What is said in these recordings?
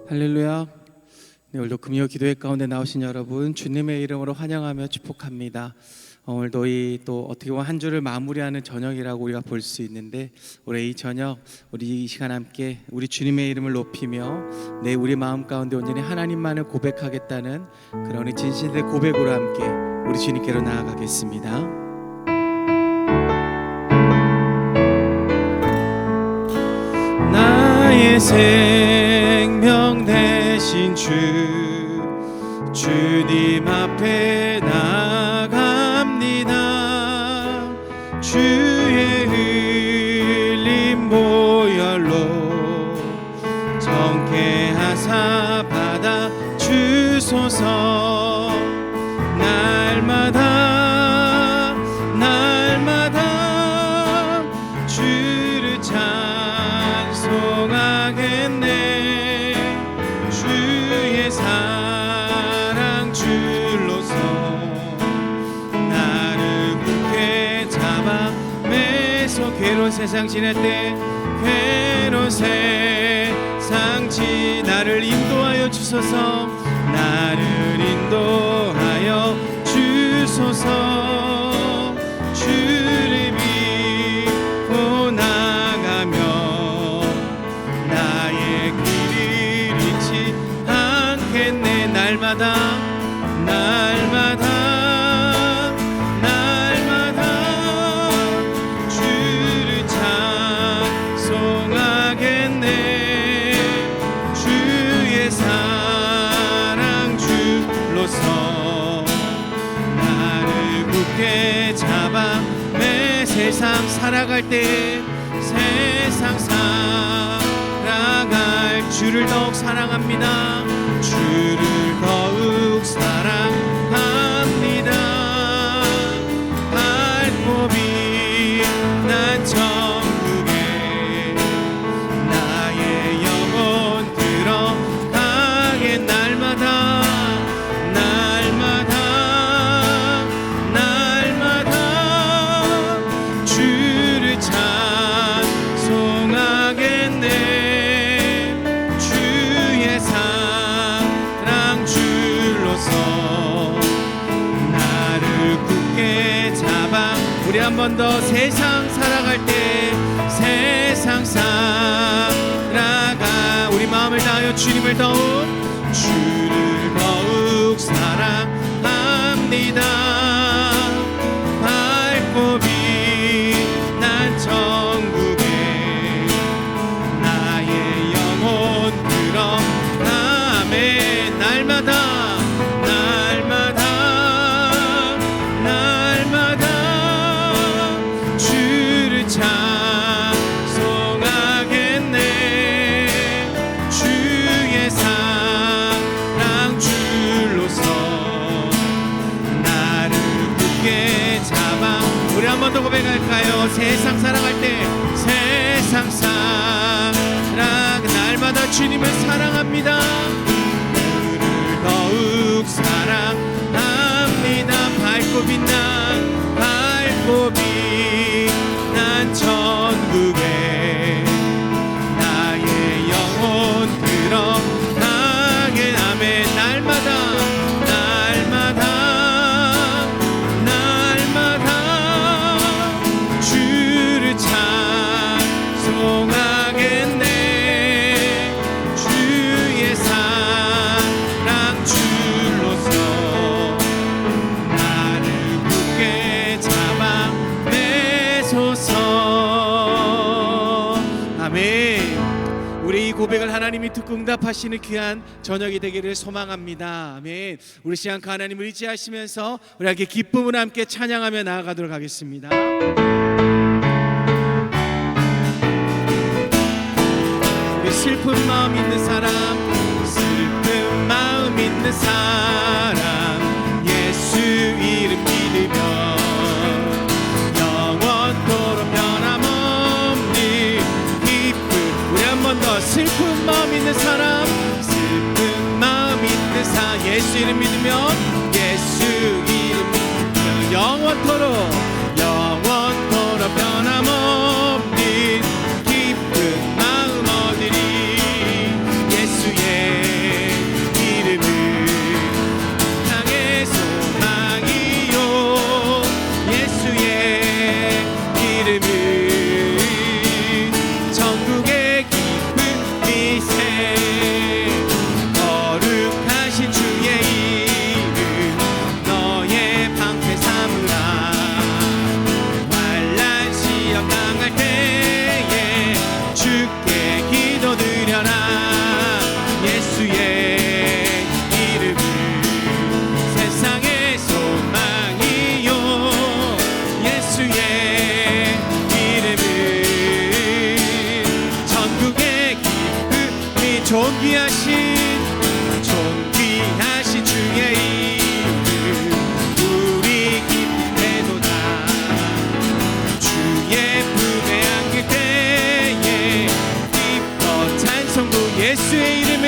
할렐루야. 네, 오늘도 금요 기도회 가운데 나오신 여러분 주님의 이름으로 환영하며 축복합니다. 오늘도 또 어떻게 보면 한 주를 마무리하는 저녁이라고 우리가 볼 수 있는데, 올해 이 저녁 우리 이 시간 함께 우리 주님의 이름을 높이며 우리 마음 가운데 온전히 하나님만을 고백하겠다는 그런 우리 진실의 고백으로 함께 우리 주님께로 나아가겠습니다. 나의 생명 되신 주님 앞에 나아갑니다. 주의 흘린 보혈로 정케하사 받아 주소서. 날마다 주를 찬송하겠네. 주의 사랑 줄로서 나를 굳게 잡아 매서 괴로운 세상 지낼 때 괴로운 세상 나를 인도하여 주소서. 나를 인도하여 주소서. 주를 믿고 나가며 나의 길을 잃지 않겠네. 날마다 주를 찬송하겠네. 주의 사랑 줄로서 나를 굳게 잡아 매 세상 살아갈 때 세상 살아갈 주를 더욱 사랑합니다. 주를 더욱 사랑합니다. 발톱이 난 천국에 나의 영혼 들어가게. 날마다 주를 찬송하겠네. 주의 사랑 줄로서 나를 굳게 잡아. 우리 한 번 더. 세상 살아갈 때 세상 살아가 우리 마음을 다하여 주를 더욱 사랑합니다. 발톱이 난 천국에 나의 영혼 들어가매. 날마다 주를 찬송하겠네. 주의 사랑 줄로서 나를 굳게 잡아. 우리 한 번 더 고백할까요? 세상 살아갈 때 세상 살아가 날마다 주님을 사랑합니다. 주를 더욱 사랑합니다. 발톱이 난 천국에 나의 영혼 들어가게. 아멘. 날마다 주를 찬송하겠네. 주의 사랑 줄로서 나를 굳게 잡아 매소서. 아멘. 우리 이 고백을 하나님이 듣고 응답하시는 귀한 저녁이 되기를 소망합니다. 아멘. 우리 시간 하나님을 의지하시면서 우리 함께 기쁨으로 함께 찬양하며 나아가도록 하겠습니다. 우리 슬픈 마음 있는 사람 예수 이름 믿으며 영원토록 변함없는 기쁨. 우리 한 번 더. 슬픈 마음 있는 사람 예수 이름 믿으며 영원토록 변함없는 기쁜 마음 얻으리. 예수의 존귀하신 주의 이름 우리 기쁨에도다. 주의 품에 안길 때에 기뻐 찬송 부 예수의 이름은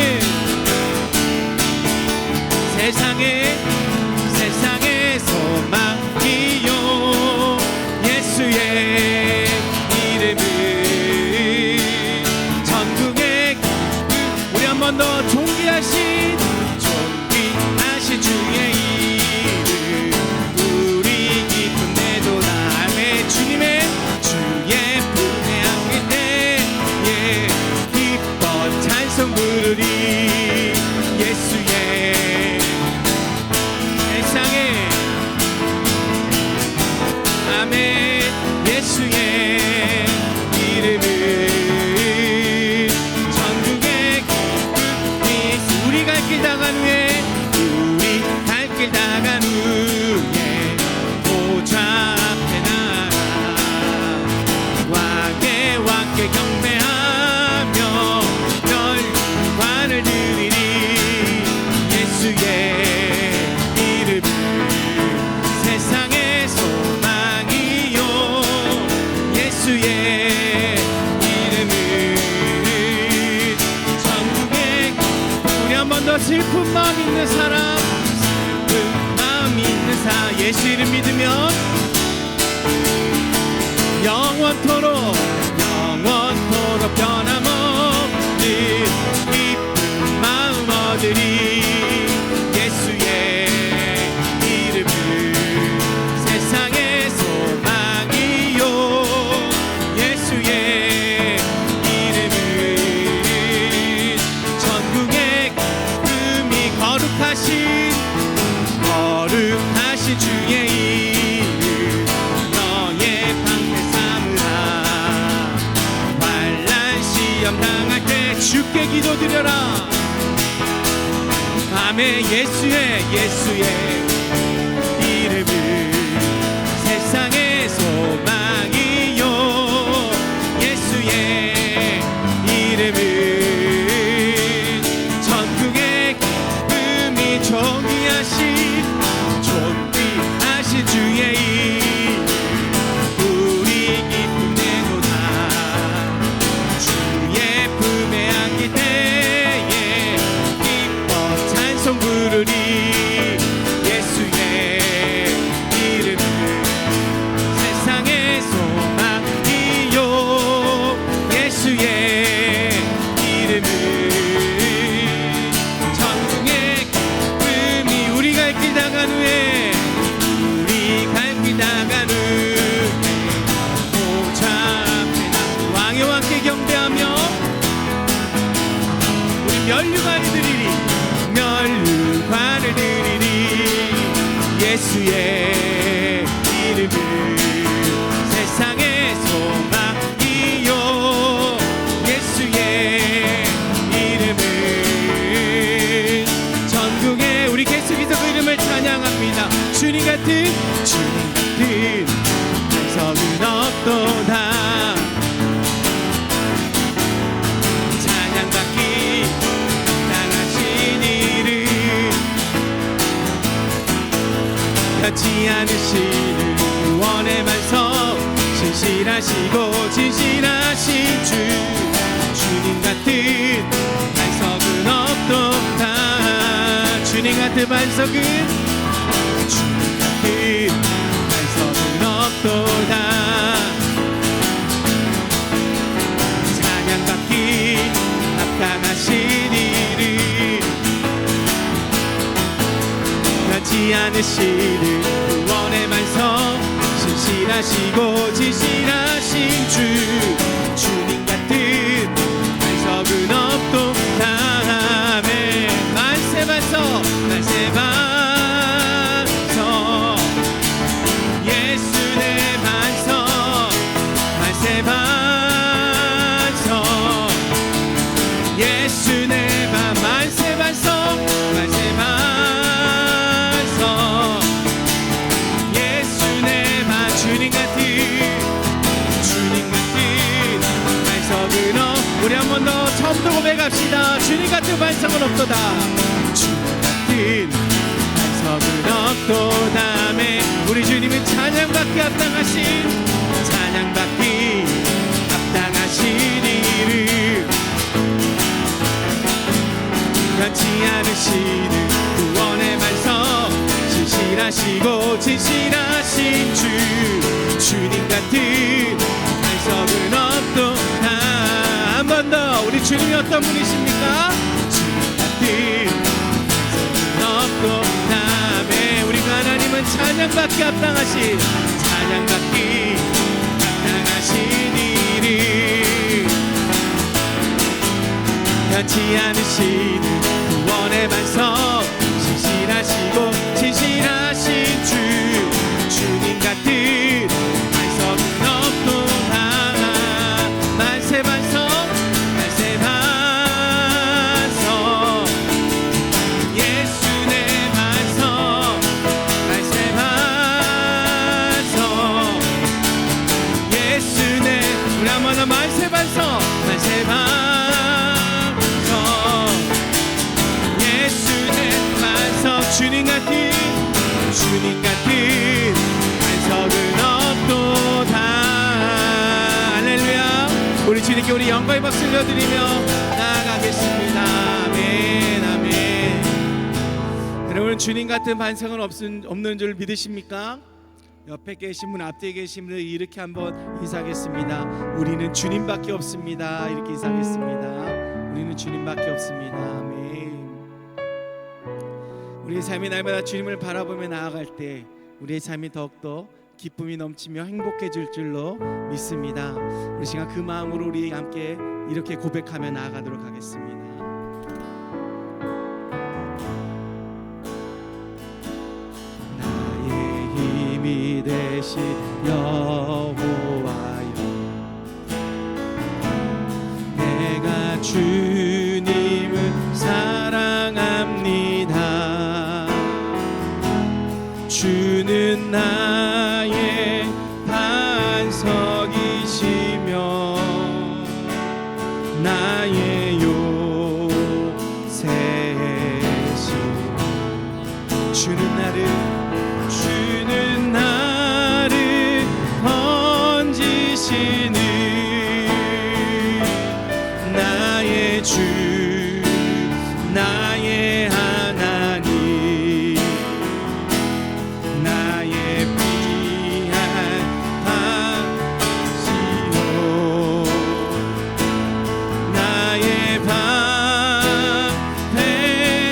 세상의 소망이요. 예수의 이름은 전국의 우리 한 번 더 존귀하신 주의 이름 우리 기쁨 내도다. 아멘. 주의 품에 안길 때에 기뻐 찬송 부르리. 예수의 세상에 아멘. 예수의 이름은 전국의 기쁨이 우리 갈 길 다간 후에 다간 후에 보좌 앞에 나가 왕의 왕께 경배하며 멸관을 드리리. 예수의 이름은 세상의 소망이요. 예수의 이름은 전국의 우리 한 번 더 슬픈 마음 있는 사람 예수 이름 믿으면 영원토록 변함없는 기쁜 마음 얻으리. 예수의 이름은 세상의 소망이요. 예수의 이름은 전국의 기쁨이 거룩하신 주의 이름 너의 방패 삼으라. 환난 시험 당할 때 주께 기도드려라. 아멘. 예수의 이름은 세상의 소망이요. 예수의 이름은 전국의 기쁨이 존귀하신 주의 이름 우리 기쁨 내도다. 주의 품에 안길 때에 기뻐 찬송 부르리. 예수의 이름은 세상의 소망이요. 예수의 이름은 전국의 기쁨이 우리 갈 길 다간 후에 나간 후에 보좌 앞에 나 왕의 왕께 경배하며 우리 면류관을 드리리. 예수의 이름은 세상의 소망이요. 예수의 이름은 전국에 우리 계속해서 그 이름을 찬양합니다. 주님 같은 반석은 없도다. 찬양받기 당하신 이름 변치 않으시는 구원의 반석 신실하시고 진실하신 주님 같은 반석은 없도다. 주님 같은 반석은 반석은 없도다. 찬양받기 합당하신 이름 변치 않으시는 구원의 반석 신실하시고 진실하신 주님 같은 반석은 없도다. 아멘. 만세 반석 만세 반석 주님 같은 우리 한 번 더 처음부터 고백합시다. 주님 같은 반석은 없도다. 주님 같은 반석은 없도다매 우리 주님은 찬양받기 합당하신 이름 변치 않으시는 구원의 반석 진실하신 주님 같은 반석은 없도다. 한 번 더 우리 주님이 어떤 분이십니까? 주님 같은 반석은 없도다매 우리 하나님은 찬양받기 합당하신 이름 변치 않으시는 구원의 반석 진실하신 주님 같은 반석은 없도다. 만세 반석 예수 내 반석 예수 내 우리 한번 더 만세 반석 주님 같은 반석은 없도다. 할렐루야. 우리 주님께 우리 영광의 박수를 드리며 나아가겠습니다. 아멘 아멘. 여러분 주님 같은 반석은 없는 줄 믿으십니까? 옆에 계신 분 앞뒤에 계신 분 이렇게 한번 인사하겠습니다. 우리는 주님밖에 없습니다. 이렇게 인사하겠습니다. 우리는 주님밖에 없습니다. 아멘. 우리의 삶이 날마다 주님을 바라보며 나아갈 때 우리의 삶이 더욱더 기쁨이 넘치며 행복해질 줄로 믿습니다. 우리 시간 그 마음으로 우리 함께 이렇게 고백하며 나아가도록 하겠습니다. 나의 힘이 되신 여호와여 내가 주님을 사랑합니다. 주는 나의 반석이시며 나의 요새시며 주는 나를 건지시는 나의 주 나의 하나님 나의 귀한 반석이요 나의 방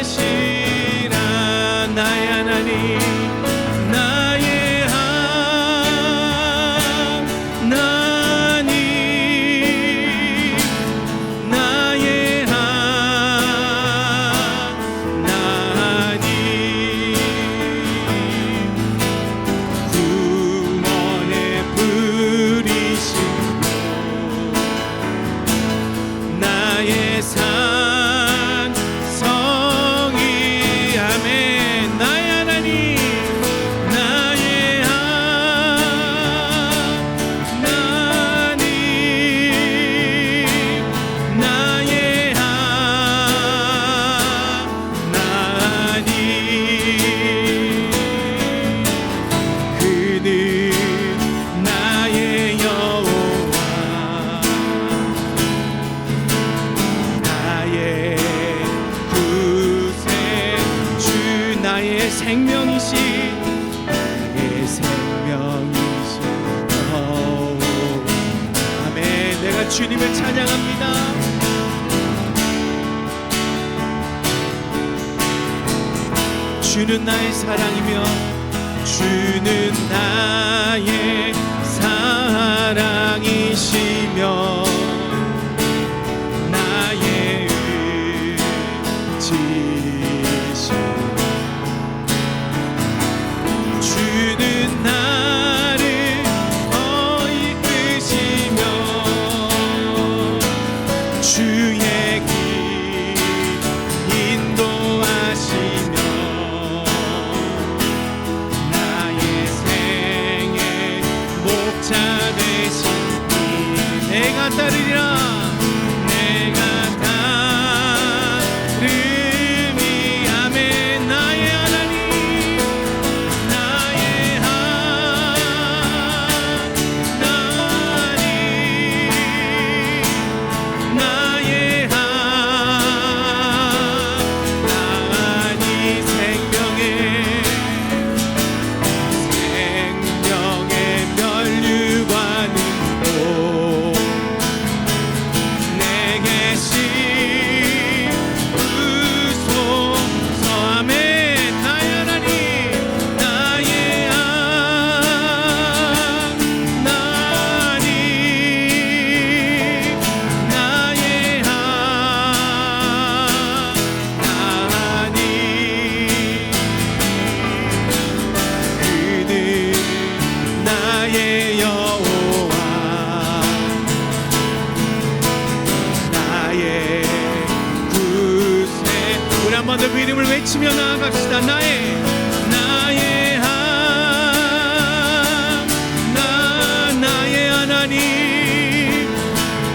되시라 나의 하나님 나의 하나님 나의 하나님 구원의 불이시고 나의 산성이 아멘 나의 하나님 나의 하나님 나의 하나님 그는 나의 여호와 나의 구세주 나의 생명이신 여호와 아멘 내가 주님을 찬양합니다. 주는 나의 사랑이며 주는 나의 사랑이시며 나의 의지시며 주는 나를 이끄시며 주의 길 인도하시며 나의 생애 목자 되시니 내가 따르리라 번 더 그 이름을 외치며 나아갑시다. 나의 하나님,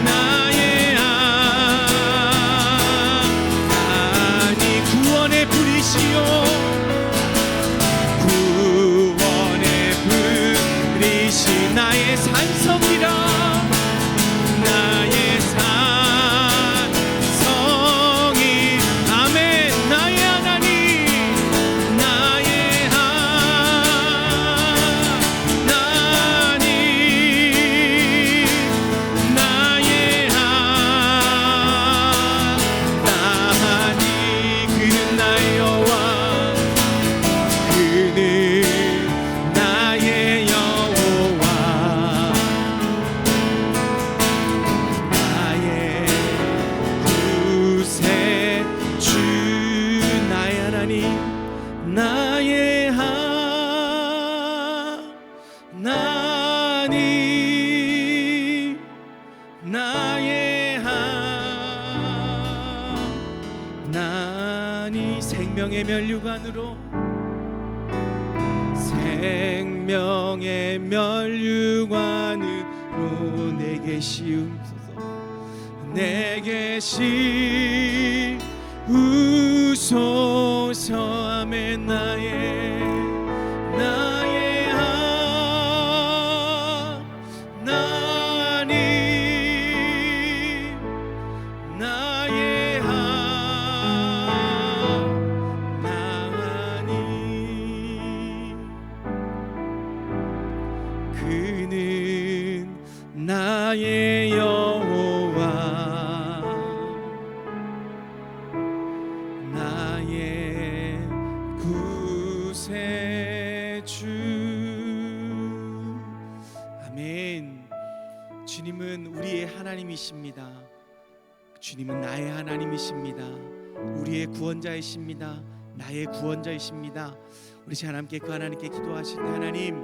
나의 하나님, 구원의 불이시요, 구원의 불이시 나의 산성이라, 나의 산성이. 아멘. 나의 하나님, 나의 하나님, 나의 하나님, 그는 나의 여호와, 그는 나의 여호와, 나의 구세주, 나의 하나님, 나의 하나님, 나의 하나님. 생명의 면류관으로, 생명의 면류관으로 내게 씌우소서, 내게 씌우소서. 아멘. 나의 하나님, 나의 하나님, 그는 나의 여호와, 나의 구세주. 아멘. 주님은 우리의 하나님이십니다. 주님은 나의 하나님이십니다. 우리의 구원자이십니다. 나의 구원자이십니다. 우리 하나님께, 그 하나님께 기도하실 때, 하나님,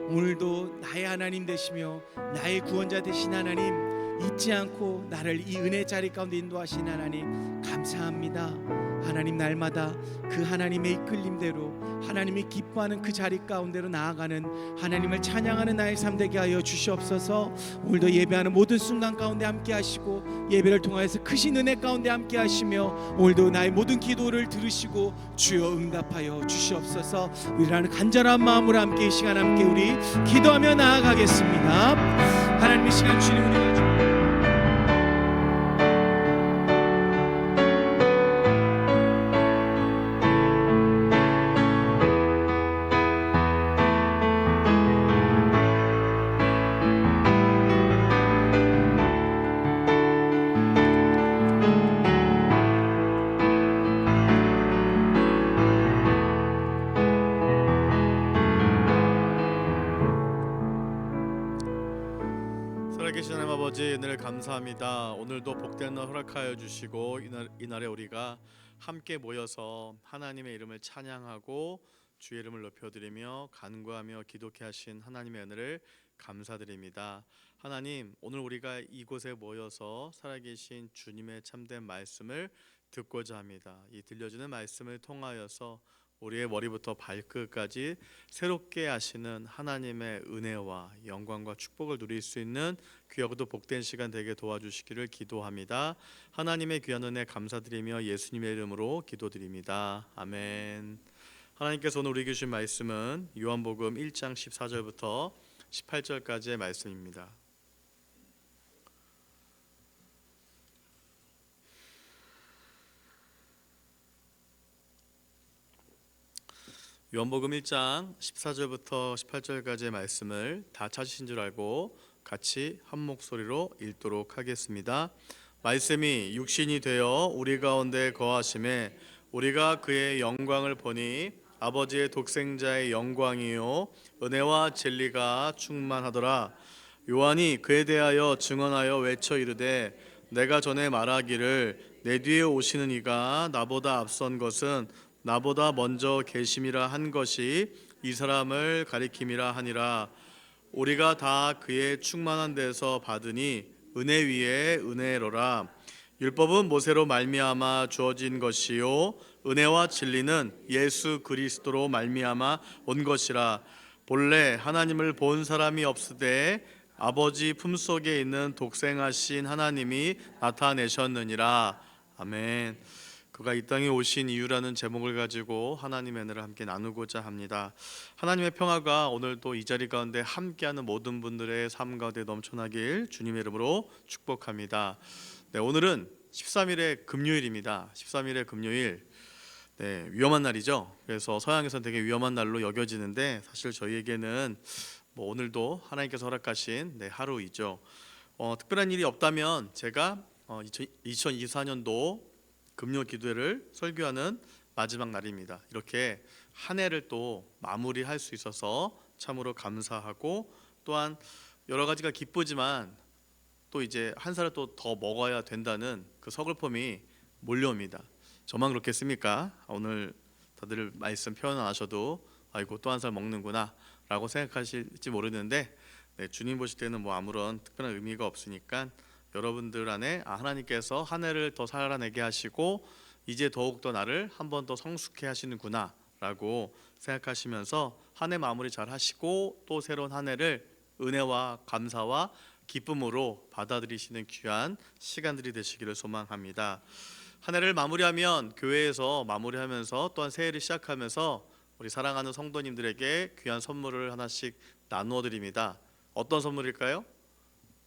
오늘도 나의 하나님 되시며 나의 구원자 되신 하나님, 잊지 않고 나를 이 은혜 자리 가운데 인도하신 하나님 감사합니다. 하나님, 날마다 그 하나님의 이끌림대로, 하나님이 기뻐하는 그 자리 가운데로 나아가는, 하나님을 찬양하는 나의 삶 되게 하여 주시옵소서. 오늘도 예배하는 모든 순간 가운데 함께 하시고, 예배를 통하여서 크신 은혜 가운데 함께 하시며, 오늘도 나의 모든 기도를 들으시고 주여 응답하여 주시옵소서. 우리라는 간절한 마음으로 함께 이 시간 함께 우리 기도하며 나아가겠습니다. 하나님, 이 시간 주님 우리가 살아계신 하나님 아버지, 은혜를 감사합니다. 오늘도 복된 날 허락하여 주시고, 이날에 우리가 함께 모여서 하나님의 이름을 찬양하고 주의 이름을 높여드리며 간구하며 기도케 하신 하나님의 은혜를 감사드립니다. 하나님, 오늘 우리가 이곳에 모여서 살아계신 주님의 참된 말씀을 듣고자 합니다. 이 들려주는 말씀을 통하여서 우리의 머리부터 발끝까지 새롭게 하시는 하나님의 은혜와 영광과 축복을 누릴 수 있는 귀하고도 복된 시간 되게 도와주시기를 기도합니다. 하나님의 귀한 은혜 감사드리며 예수님의 이름으로 기도드립니다. 아멘. 하나님께서 오늘 우리에게 주신 말씀은 요한복음 1장 14절부터 18절까지의 말씀입니다. 요한복음 1장 14절부터 18절까지의 말씀을 다 찾으신 줄 알고 같이 한 목소리로 읽도록 하겠습니다. 말씀이 육신이 되어 우리 가운데 거하심에 우리가 그의 영광을 보니 아버지의 독생자의 영광이요 은혜와 진리가 충만하더라. 요한이 그에 대하여 증언하여 외쳐 이르되 내가 전에 말하기를 내 뒤에 오시는 이가 나보다 앞선 것은 나보다 먼저 계심이라 한 것이 이 사람을 가리킴이라 하니라. 우리가 다 그의 충만한 데서 받으니 은혜 위에 은혜로라. 율법은 모세로 말미암아 주어진 것이요 은혜와 진리는 예수 그리스도로 말미암아 온 것이라. 본래 하나님을 본 사람이 없으되 아버지 품속에 있는 독생하신 하나님이 나타내셨느니라. 아멘. 그가 이 땅에 오신 이유라는 제목을 가지고 하나님의 은혜를 함께 나누고자 합니다. 하나님의 평화가 오늘도 이 자리 가운데 함께하는 모든 분들의 삶 가운데 넘쳐나길 주님의 이름으로 축복합니다. 네, 오늘은 13일의 금요일입니다. 13일의 금요일, 네, 위험한 날이죠. 그래서 서양에서는 되게 위험한 날로 여겨지는데 사실 저희에게는 오늘도 하나님께서 허락하신 하루이죠. 특별한 일이 없다면 제가 2024년도 금요 기도회를 설교하는 마지막 날입니다. 이렇게 한 해를 또 마무리할 수 있어서 참으로 감사하고, 또한 여러 가지가 기쁘지만 또 이제 한 살을 또 더 먹어야 된다는 그 서글픔이 몰려옵니다. 저만 그렇겠습니까? 오늘 다들 말씀 표현 안 하셔도 아이고 또 한 살 먹는구나 라고 생각하실지 모르는데, 주님 보실 때는 아무런 특별한 의미가 없으니까 여러분들 안에 하나님께서 한 해를 더 살아내게 하시고 이제 더욱더 나를 한 번 더 성숙해 하시는구나 라고 생각하시면서 한 해 마무리 잘 하시고 또 새로운 한 해를 은혜와 감사와 기쁨으로 받아들이시는 귀한 시간들이 되시기를 소망합니다. 한 해를 마무리하면 교회에서 마무리하면서 또한 새해를 시작하면서 우리 사랑하는 성도님들에게 귀한 선물을 하나씩 나누어 드립니다. 어떤 선물일까요?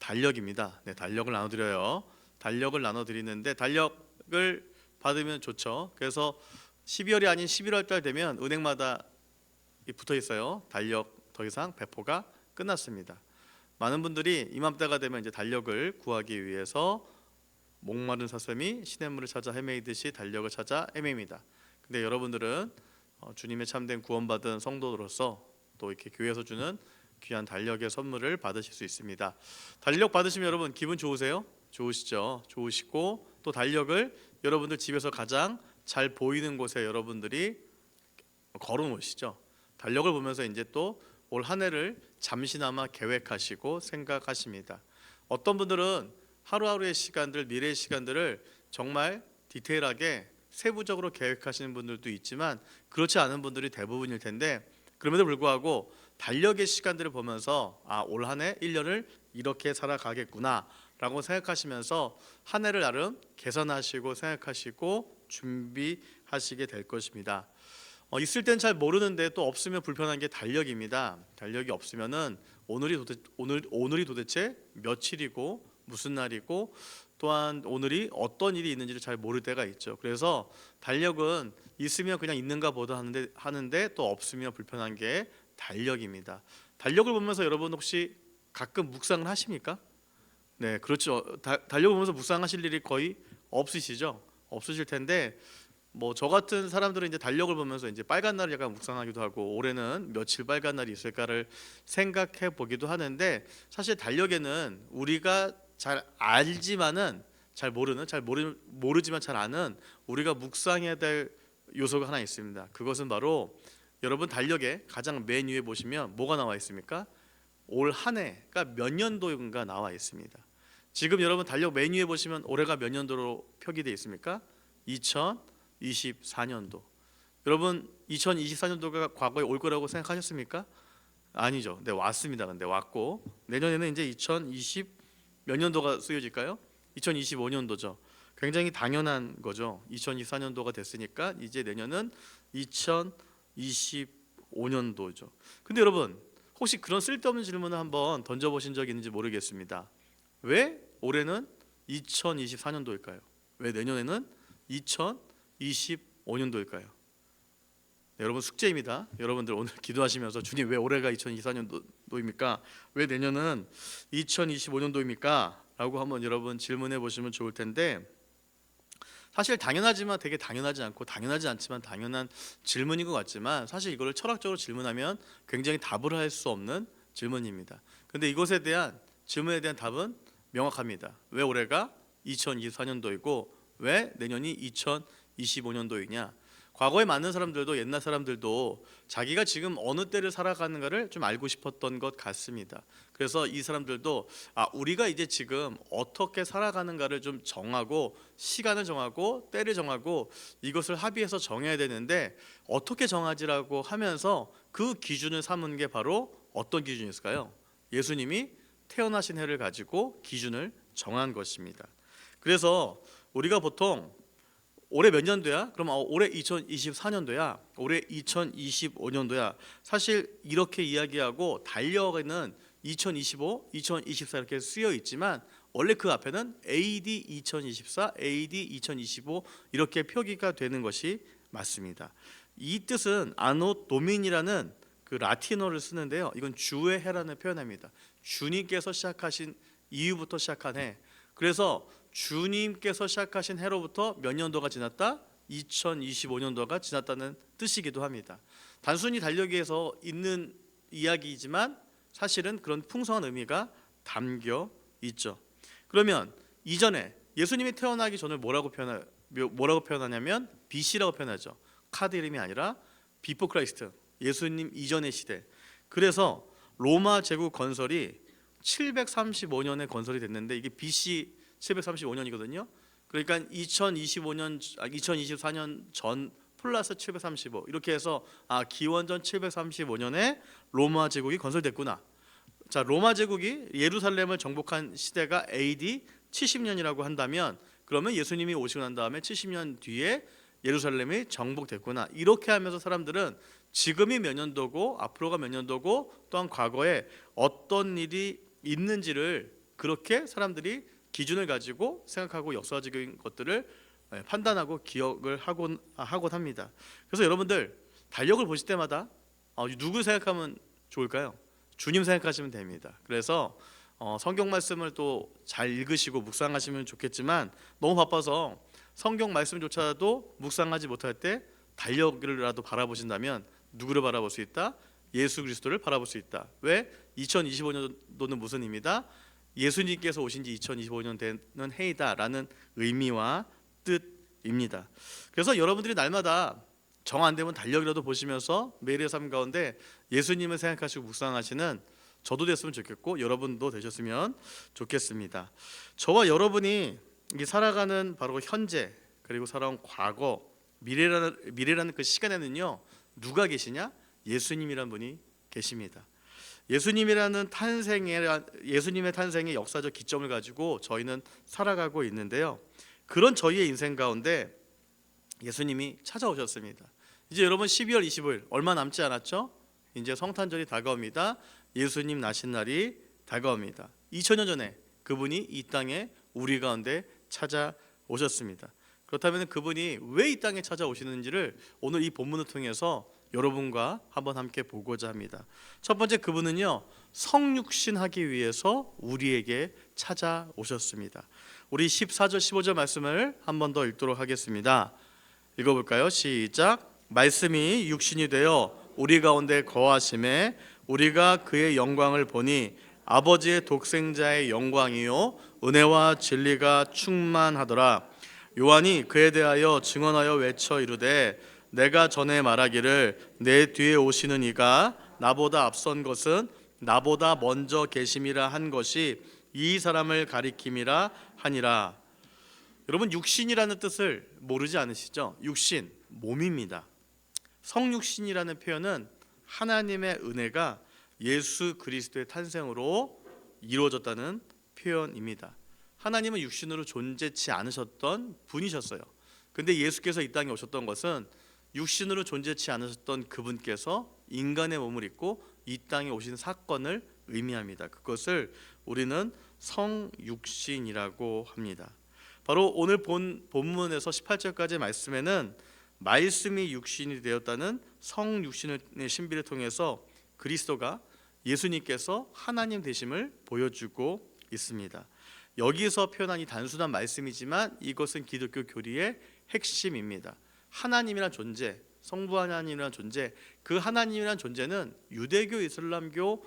달력입니다. 네, 달력을 나눠드려요. 달력을 나눠드리는데 달력을 받으면 좋죠. 그래서 12월이 아닌 11월 달 되면 은행마다 붙어 있어요. 달력 더 이상 배포가 끝났습니다. 많은 분들이 이맘때가 되면 이제 달력을 구하기 위해서 목마른 사슴이 시냇물을 찾아 헤매이듯이 달력을 찾아 헤매입니다. 근데 여러분들은 주님의 참된 구원받은 성도로서 또 이렇게 교회에서 주는 귀한 달력의 선물을 받으실 수 있습니다. 달력 받으시면 여러분 기분 좋으세요? 좋으시죠? 좋으시고 또 달력을 여러분들 집에서 가장 잘 보이는 곳에 여러분들이 걸어 놓으시죠. 달력을 보면서 이제 또 올 한 해를 잠시나마 계획하시고 생각하십니다. 어떤 분들은 하루하루의 시간들, 미래의 시간들을 정말 디테일하게 세부적으로 계획하시는 분들도 있지만 그렇지 않은 분들이 대부분일 텐데, 그럼에도 불구하고 달력의 시간들을 보면서 올 한 해 1년을 이렇게 살아가겠구나 라고 생각하시면서 한 해를 나름 계산하시고 생각하시고 준비하시게 될 것입니다. 있을 땐 잘 모르는데 또 없으면 불편한 게 달력입니다. 달력이 없으면은 오늘이 도대체 며칠이고 무슨 날이고 또한 오늘이 어떤 일이 있는지를 잘 모를 때가 있죠. 그래서 달력은 있으면 그냥 있는가 보다 하는데 또 없으면 불편한 게 달력입니다. 달력을 보면서 여러분 혹시 가끔 묵상을 하십니까? 네, 그렇죠. 달력을 보면서 묵상하실 일이 거의 없으시죠? 없으실 텐데 저 같은 사람들은 이제 달력을 보면서 이제 빨간 날을 약간 묵상하기도 하고 올해는 며칠 빨간 날이 있을까를 생각해 보기도 하는데, 사실 달력에는 우리가 잘 알지만은 모르지만 잘 아는 우리가 묵상해야 될 요소가 하나 있습니다. 그것은 바로 여러분 달력에 가장 맨 위에 보시면 뭐가 나와 있습니까? 올 한 해가 몇 년도인가 나와 있습니다. 지금 여러분 달력 맨 위에 보시면 올해가 몇 년도로 표기되어 있습니까? 2024년도. 여러분 2024년도가 과거에 올 거라고 생각하셨습니까? 아니죠. 네, 왔습니다. 근데 왔고 내년에는 이제 2020 몇 년도가 쓰여질까요? 2025년도죠. 굉장히 당연한 거죠. 2024년도가 됐으니까 이제 내년은 2025년도죠. 근데 여러분 혹시 그런 쓸데없는 질문을 한번 던져보신 적이 있는지 모르겠습니다. 왜 올해는 2024년도일까요? 왜 내년에는 2025년도일까요? 네, 여러분 숙제입니다. 여러분들 오늘 기도하시면서 주님 왜 올해가 2024년도입니까? 왜 내년은 2025년도입니까? 라고 한번 여러분 질문해 보시면 좋을 텐데, 사실 당연하지만 되게 당연하지 않고 당연하지 않지만 당연한 질문인 것 같지만 사실 이거를 철학적으로 질문하면 굉장히 답을 할 수 없는 질문입니다. 근데 이것에 대한 질문에 대한 답은 명확합니다. 왜 올해가 2024년도이고 왜 내년이 2025년도이냐? 과거에 많은 사람들도 옛날 사람들도 자기가 지금 어느 때를 살아가는가를 좀 알고 싶었던 것 같습니다. 그래서 이 사람들도 우리가 이제 지금 어떻게 살아가는가를 좀 정하고 시간을 정하고 때를 정하고 이것을 합의해서 정해야 되는데 어떻게 정하지라고 하면서 그 기준을 삼은 게 바로 어떤 기준이었을까요? 예수님이 태어나신 해를 가지고 기준을 정한 것입니다. 그래서 우리가 보통 올해 몇 년도야? 그럼 올해 2024년도야? 올해 2025년도야? 사실 이렇게 이야기하고 달력에는 2025, 2024 이렇게 쓰여 있지만 원래 그 앞에는 AD 2024, AD 2025 이렇게 표기가 되는 것이 맞습니다. 이 뜻은 아노 도민이라는 그 라틴어를 쓰는데요. 이건 주의 해라는 표현입니다. 주님께서 시작하신 이후부터 시작한 해. 그래서 주님께서 시작하신 해로부터 몇 년도가 지났다? 2025년도가 지났다는 뜻이기도 합니다. 단순히 달력에서 있는 이야기이지만 사실은 그런 풍성한 의미가 담겨 있죠. 그러면 이전에 예수님이 태어나기 전을 뭐라고 표현하냐면 BC라고 표현하죠. 카드 이름이 아니라 비포 크라이스트, 예수님 이전의 시대. 그래서 로마 제국 건설이 735년에 건설이 됐는데 이게 BC 735년이거든요. 그러니까 2024년 전 플러스 735 이렇게 해서 기원전 735년에 로마 제국이 건설됐구나. 자, 로마 제국이 예루살렘을 정복한 시대가 AD 70년이라고 한다면 그러면 예수님이 오시고 난 다음에 70년 뒤에 예루살렘이 정복됐구나. 이렇게 하면서 사람들은 지금이 몇 년도고 앞으로가 몇 년도고 또한 과거에 어떤 일이 있는지를 그렇게 사람들이 기준을 가지고 생각하고 역사적인 것들을 판단하고 기억을 하곤 합니다. 그래서 여러분들 달력을 보실 때마다 누구 생각하면 좋을까요? 주님 생각하시면 됩니다. 그래서 성경 말씀을 또 잘 읽으시고 묵상하시면 좋겠지만 너무 바빠서 성경 말씀조차도 묵상하지 못할 때 달력이라도 바라보신다면 누구를 바라볼 수 있다? 예수 그리스도를 바라볼 수 있다. 왜? 2025년도는 무슨 의미다? 예수님께서 오신 지 2025년 되는 해이다라는 의미와 뜻입니다. 그래서 여러분들이 날마다 정 안 되면 달력이라도 보시면서 매일의 삶 가운데 예수님을 생각하시고 묵상하시는 저도 됐으면 좋겠고 여러분도 되셨으면 좋겠습니다. 저와 여러분이 살아가는 바로 현재 그리고 살아온 과거 미래라는 그 시간에는요 누가 계시냐? 예수님이란 분이 계십니다. 예수님의 탄생의 역사적 기점을 가지고 저희는 살아가고 있는데요. 그런 저희의 인생 가운데 예수님이 찾아오셨습니다. 이제 여러분 12월 25일 얼마 남지 않았죠? 이제 성탄절이 다가옵니다. 예수님 나신 날이 다가옵니다. 2000년 전에 그분이 이 땅에 우리 가운데 찾아오셨습니다. 그렇다면 그분이 왜 이 땅에 찾아오시는지를 오늘 이 본문을 통해서 여러분과 한번 함께 보고자 합니다. 첫 번째, 그분은요 성육신하기 위해서 우리에게 찾아오셨습니다. 우리 14절 15절 말씀을 한 번 더 읽도록 하겠습니다. 읽어볼까요? 시작. 말씀이 육신이 되어 우리 가운데 거하심에 우리가 그의 영광을 보니 아버지의 독생자의 영광이요 은혜와 진리가 충만하더라. 요한이 그에 대하여 증언하여 외쳐 이르되 내가 전에 말하기를 내 뒤에 오시는 이가 나보다 앞선 것은 나보다 먼저 계심이라 한 것이 이 사람을 가리킴이라 하니라. 여러분 육신이라는 뜻을 모르지 않으시죠? 육신, 몸입니다. 성육신이라는 표현은 하나님의 은혜가 예수 그리스도의 탄생으로 이루어졌다는 표현입니다. 하나님은 육신으로 존재치 않으셨던 분이셨어요. 근데 예수께서 이 땅에 오셨던 것은 육신으로 존재치 않으셨던 그분께서 인간의 몸을 입고 이 땅에 오신 사건을 의미합니다. 그것을 우리는 성육신이라고 합니다. 바로 오늘 본문에서 18절까지 말씀에는 말씀이 육신이 되었다는 성육신의 신비를 통해서 그리스도가 예수님께서 하나님 되심을 보여주고 있습니다. 여기서 표현한 이 단순한 말씀이지만 이것은 기독교 교리의 핵심입니다. 하나님이란 존재, 성부 하나님이란 존재, 그 하나님이란 존재는 유대교, 이슬람교,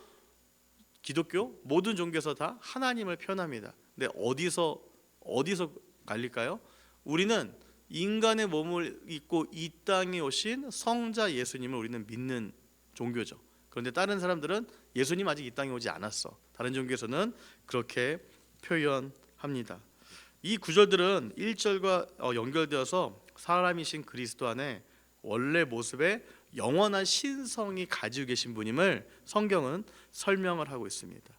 기독교 모든 종교에서 다 하나님을 표현합니다. 근데 어디서 갈릴까요? 우리는 인간의 몸을 입고 이 땅에 오신 성자 예수님을 우리는 믿는 종교죠. 그런데 다른 사람들은 예수님 아직 이 땅에 오지 않았어. 다른 종교에서는 그렇게 표현합니다. 이 구절들은 1절과 연결되어서 사람이신 그리스도 안에 원래 모습의 영원한 신성이 가지고 계신 분임을 성경은 설명을 하고 있습니다.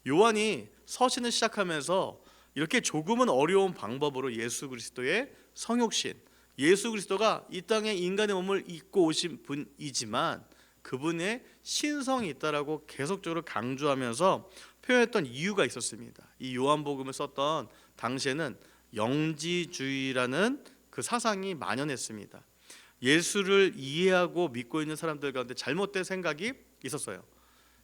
요한이 서신을 시작하면서 이렇게 조금은 어려운 방법으로 예수 그리스도의 성육신, 예수 그리스도가 이 땅에 인간의 몸을 입고 오신 분이지만 그분의 신성이 있다라고 계속적으로 강조하면서 표현했던 이유가 있었습니다. 이 요한복음을 썼던 당시에는 영지주의라는 그 사상이 만연했습니다. 예수를 이해하고 믿고 있는 사람들 가운데 잘못된 생각이 있었어요.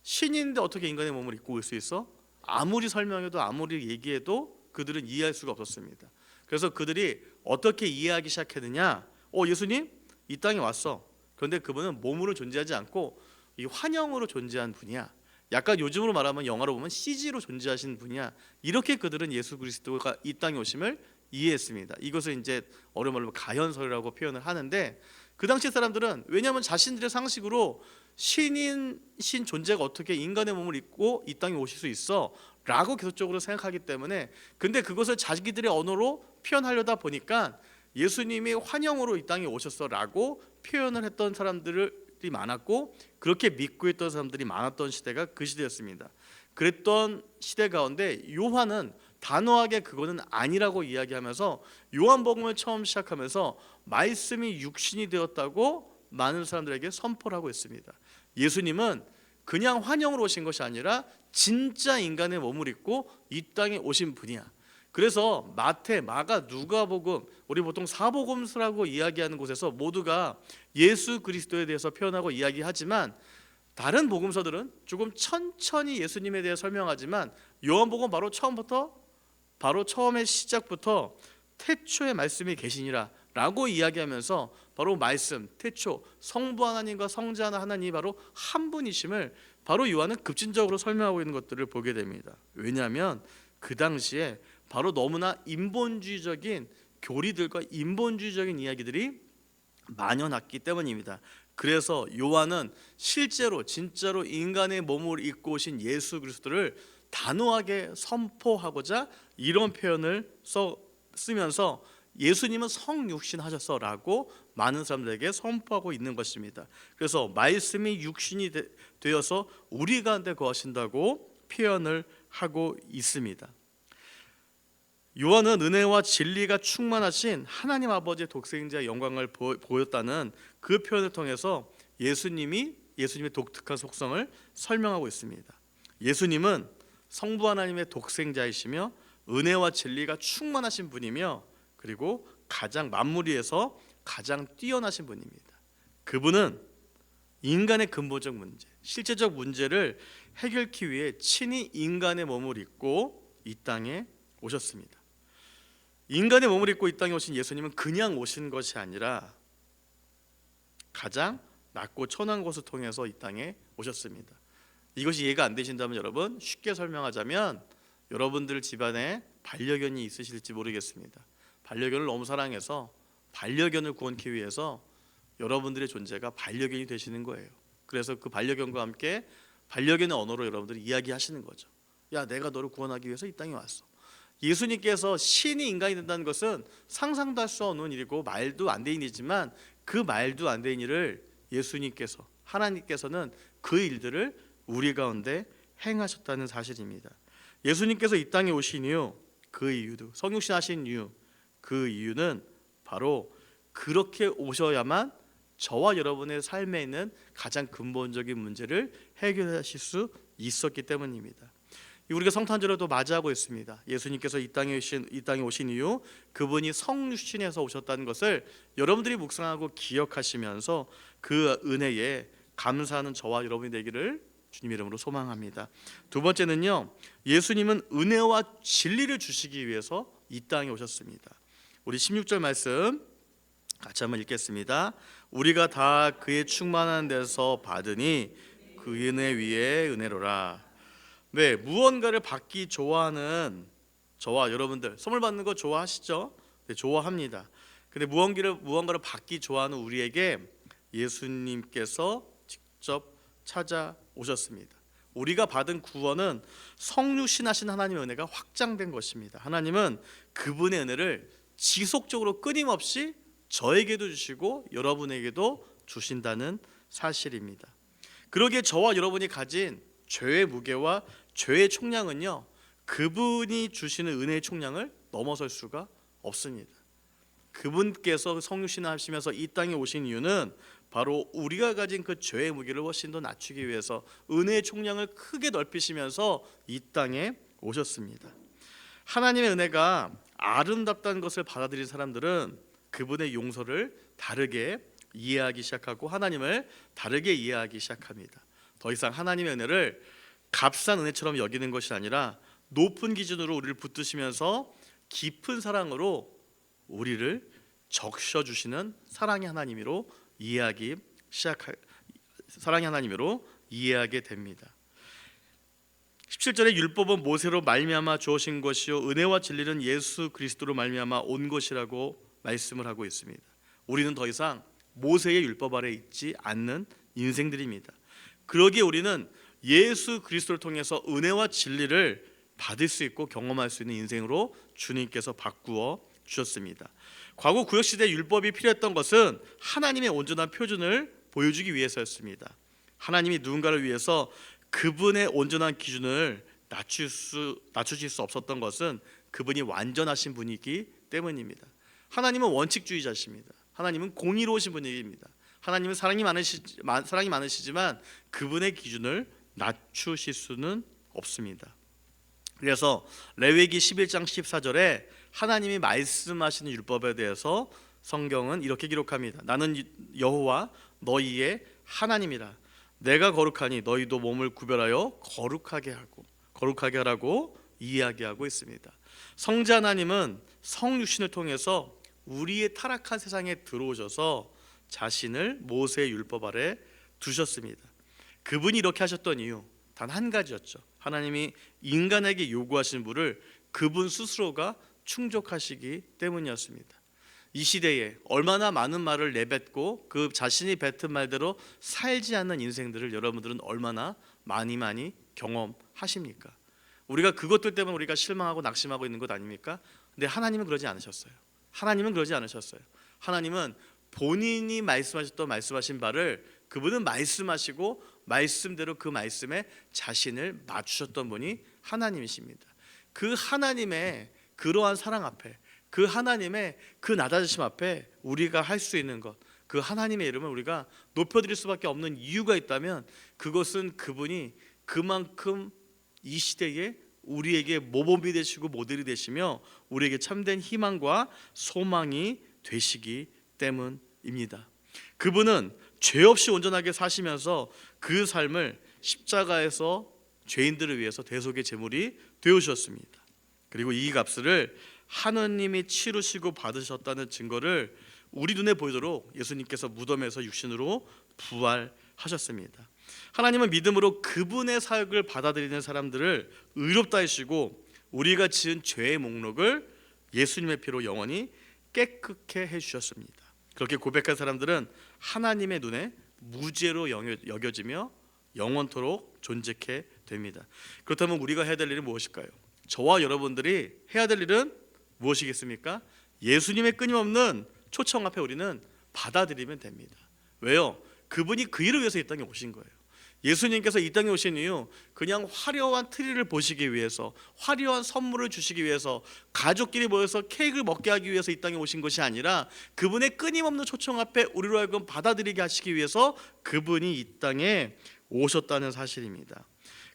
신인데 어떻게 인간의 몸을 입고 올 수 있어? 아무리 설명해도 아무리 얘기해도 그들은 이해할 수가 없었습니다. 그래서 그들이 어떻게 이해하기 시작했느냐? 예수님 이 땅에 왔어. 그런데 그분은 몸으로 존재하지 않고 이 환영으로 존재한 분이야. 약간 요즘으로 말하면 영화로 보면 CG로 존재하신 분이야. 이렇게 그들은 예수 그리스도가 이 땅에 오심을 이해했습니다. 이것을 이제 어려운 말로 가현설이라고 표현을 하는데 그 당시 사람들은 왜냐하면 자신들의 상식으로 신인 존재가 어떻게 인간의 몸을 입고 이 땅에 오실 수 있어? 라고 계속적으로 생각하기 때문에 근데 그것을 자기들의 언어로 표현하려다 보니까 예수님이 환영으로 이 땅에 오셨어 라고 표현을 했던 사람들이 많았고 그렇게 믿고 있던 사람들이 많았던 시대가 그 시대였습니다. 그랬던 시대 가운데 요한은 단호하게 그거는 아니라고 이야기하면서 요한복음을 처음 시작하면서 말씀이 육신이 되었다고 많은 사람들에게 선포를 하고 있습니다. 예수님은 그냥 환영으로 오신 것이 아니라 진짜 인간의 몸을 입고 이 땅에 오신 분이야. 그래서 마태, 마가, 누가복음, 우리 보통 사복음서라고 이야기하는 곳에서 모두가 예수 그리스도에 대해서 표현하고 이야기하지만 다른 복음서들은 조금 천천히 예수님에 대해 설명하지만 요한복음 바로 처음의 시작부터 태초에 말씀이 계시니라 라고 이야기하면서 바로 말씀, 태초, 성부 하나님과 성자 하나님이 바로 한 분이심을 바로 요한은 급진적으로 설명하고 있는 것들을 보게 됩니다. 왜냐하면 그 당시에 바로 너무나 인본주의적인 교리들과 인본주의적인 이야기들이 만연했기 때문입니다. 그래서 요한은 실제로 진짜로 인간의 몸을 입고 오신 예수 그리스도를 단호하게 선포하고자 이런 표현을 쓰면서 예수님은 성육신 하셨어라고 많은 사람들에게 선포하고 있는 것입니다. 그래서 말씀이 육신이 되어서 우리 가운데 거하신다고 표현을 하고 있습니다. 요한은 은혜와 진리가 충만하신 하나님 아버지의 독생자의 영광을 보였다는 그 표현을 통해서 예수님의 독특한 속성을 설명하고 있습니다. 예수님은 성부 하나님의 독생자이시며 은혜와 진리가 충만하신 분이며 그리고 가장 만물 위에서 가장 뛰어나신 분입니다. 그분은 인간의 근본적 문제, 실제적 문제를 해결하기 위해 친히 인간의 몸을 입고 이 땅에 오셨습니다. 인간의 몸을 입고 이 땅에 오신 예수님은 그냥 오신 것이 아니라 가장 낮고 천한 곳을 통해서 이 땅에 오셨습니다. 이것이 이해가 안 되신다면 여러분 쉽게 설명하자면 여러분들 집안에 반려견이 있으실지 모르겠습니다. 반려견을 너무 사랑해서 반려견을 구원하기 위해서 여러분들의 존재가 반려견이 되시는 거예요. 그래서 그 반려견과 함께 반려견의 언어로 여러분들이 이야기하시는 거죠. 야, 내가 너를 구원하기 위해서 이 땅에 왔어. 예수님께서 신이 인간이 된다는 것은 상상도 할 수 없는 일이고 말도 안 되는 일이지만 그 말도 안 되는 일을 예수님께서 하나님께서는 그 일들을 우리 가운데 행하셨다는 사실입니다. 예수님께서 이 땅에 오신 이유, 그 이유도 성육신 하신 이유, 그 이유는 바로 그렇게 오셔야만 저와 여러분의 삶에 있는 가장 근본적인 문제를 해결하실 수 있었기 때문입니다. 우리가 성탄절에도 맞이하고 있습니다. 예수님께서 이 땅에 오신 이유, 그분이 성육신해서 오셨다는 것을 여러분들이 묵상하고 기억하시면서 그 은혜에 감사하는 저와 여러분이 되기를 주님 이름으로 소망합니다. 두 번째는요, 예수님은 은혜와 진리를 주시기 위해서 이 땅에 오셨습니다. 우리 16절 말씀 같이 한번 읽겠습니다. 우리가 다 그의 충만한 데서 받으니 그 은혜 위에 은혜로라. 네, 무언가를 받기 좋아하는 저와 여러분들 선물 받는 거 좋아하시죠? 네, 좋아합니다. 근데 무언가를 받기 좋아하는 우리에게 예수님께서 직접 찾아오셨습니다. 우리가 받은 구원은 성육신하신 하나님의 은혜가 확장된 것입니다. 하나님은 그분의 은혜를 지속적으로 끊임없이 저에게도 주시고 여러분에게도 주신다는 사실입니다. 그러기에 저와 여러분이 가진 죄의 무게와 죄의 총량은요, 그분이 주시는 은혜의 총량을 넘어설 수가 없습니다. 그분께서 성육신하시면서 이 땅에 오신 이유는 바로 우리가 가진 그 죄의 무게를 훨씬 더 낮추기 위해서 은혜의 총량을 크게 넓히시면서 이 땅에 오셨습니다. 하나님의 은혜가 아름답다는 것을 받아들인 사람들은 그분의 용서를 다르게 이해하기 시작하고 하나님을 다르게 이해하기 시작합니다. 더 이상 하나님의 은혜를 값싼 은혜처럼 여기는 것이 아니라 높은 기준으로 우리를 붙드시면서 깊은 사랑으로 우리를 적셔주시는 사랑의 하나님으로 이해하게 됩니다. 17절에 율법은 모세로 말미암아 주어진 것이요 은혜와 진리는 예수 그리스도로 말미암아 온 것이라고 말씀을 하고 있습니다. 우리는 더 이상 모세의 율법 아래 있지 않는 인생들입니다. 그러기에 우리는 예수 그리스도를 통해서 은혜와 진리를 받을 수 있고 경험할 수 있는 인생으로 주님께서 바꾸어 주셨습니다. 과거 구약시대 율법이 필요했던 것은 하나님의 온전한 표준을 보여주기 위해서였습니다. 하나님이 누군가를 위해서 그분의 온전한 기준을 낮추실 수 없었던 것은 그분이 완전하신 분이기 때문입니다. 하나님은 원칙주의자십니다. 하나님은 공의로우신 분입니다. 하나님은 사랑이 많으시지만 그분의 기준을 낮추실 수는 없습니다. 그래서 레위기 11장 14절에 하나님이 말씀하시는 율법에 대해서 성경은 이렇게 기록합니다. 나는 여호와 너희의 하나님이라. 내가 거룩하니 너희도 몸을 구별하여 거룩하게 하라고 이야기하고 있습니다. 성자 하나님은 성육신을 통해서 우리의 타락한 세상에 들어오셔서 자신을 모세의 율법 아래 두셨습니다. 그분이 이렇게 하셨던 이유 단 한 가지였죠. 하나님이 인간에게 요구하신 부를 그분 스스로가 충족하시기 때문이었습니다. 이 시대에 얼마나 많은 말을 내뱉고 그 자신이 뱉은 말대로 살지 않는 인생들을 여러분들은 얼마나 많이 경험하십니까? 우리가 그것들 때문에 우리가 실망하고 낙심하고 있는 것 아닙니까? 근데 하나님은 그러지 않으셨어요. 하나님은 본인이 말씀하신 바를 그분은 말씀하시고 말씀대로 그 말씀에 자신을 맞추셨던 분이 하나님이십니다. 그 하나님의 그러한 사랑 앞에, 그 하나님의 그 낮아지심 앞에 우리가 할 수 있는 것, 그 하나님의 이름을 우리가 높여드릴 수밖에 없는 이유가 있다면 그것은 그분이 그만큼 이 시대에 우리에게 모범이 되시고 모델이 되시며 우리에게 참된 희망과 소망이 되시기 때문입니다. 그분은 죄 없이 온전하게 사시면서 그 삶을 십자가에서 죄인들을 위해서 대속의 제물이 되어주셨습니다. 그리고 이 값을 하느님이 치르시고 받으셨다는 증거를 우리 눈에 보이도록 예수님께서 무덤에서 육신으로 부활하셨습니다. 하나님은 믿음으로 그분의 사역을 받아들이는 사람들을 의롭다 하시고 우리가 지은 죄의 목록을 예수님의 피로 영원히 깨끗게 해주셨습니다. 그렇게 고백한 사람들은 하나님의 눈에 무죄로 여겨지며 영원토록 존재케 됩니다. 그렇다면 우리가 해야 될 일은 무엇일까요? 저와 여러분들이 해야 될 일은 무엇이겠습니까? 예수님의 끊임없는 초청 앞에 우리는 받아들이면 됩니다. 왜요? 그분이 그 일을 위해서 이 땅에 오신 거예요. 예수님께서 이 땅에 오신 이유 그냥 화려한 트리를 보시기 위해서, 화려한 선물을 주시기 위해서, 가족끼리 모여서 케이크를 먹게 하기 위해서 이 땅에 오신 것이 아니라 그분의 끊임없는 초청 앞에 우리로 하여금 받아들이게 하시기 위해서 그분이 이 땅에 오셨다는 사실입니다.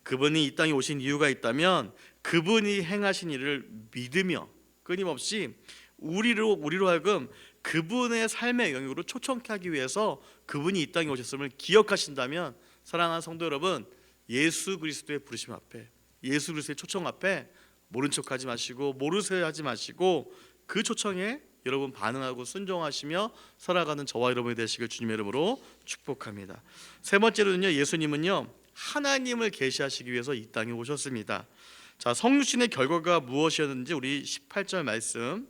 그분이 이 땅에 오신 이유가 있다면 그분이 행하신 일을 믿으며 끊임없이 우리로 하여금 그분의 삶의 영역으로 초청케 하기 위해서 그분이 이 땅에 오셨음을 기억하신다면 사랑하는 성도 여러분, 예수 그리스도의 부르심 앞에, 예수 그리스도의 초청 앞에 모른 척하지 마시고 모르쇠 하지 마시고 그 초청에 여러분 반응하고 순종하시며 살아가는 저와 여러분이 되시길 주님의 이름으로 축복합니다. 세 번째로는요, 예수님은요 하나님을 계시하시기 위해서 이 땅에 오셨습니다. 자, 성육신의 결과가 무엇이었는지 우리 18절 말씀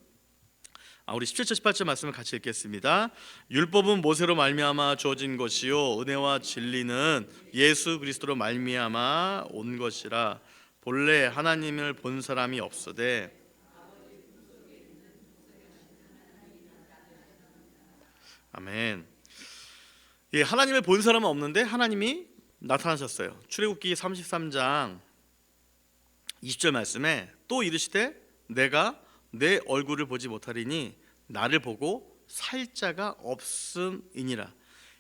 우리 17절 18절 말씀을 같이 읽겠습니다. 율법은 모세로 말미암아 주어진 것이요 은혜와 진리는 예수 그리스도로 말미암아 온 것이라. 본래 하나님을 본 사람이 없으되 아멘. 예, 하나님을 본 사람은 없는데 하나님이 나타나셨어요. 출애굽기 33장 20절 말씀에 또 이르시되 내가 내 얼굴을 보지 못하리니 나를 보고 살 자가 없음이니라.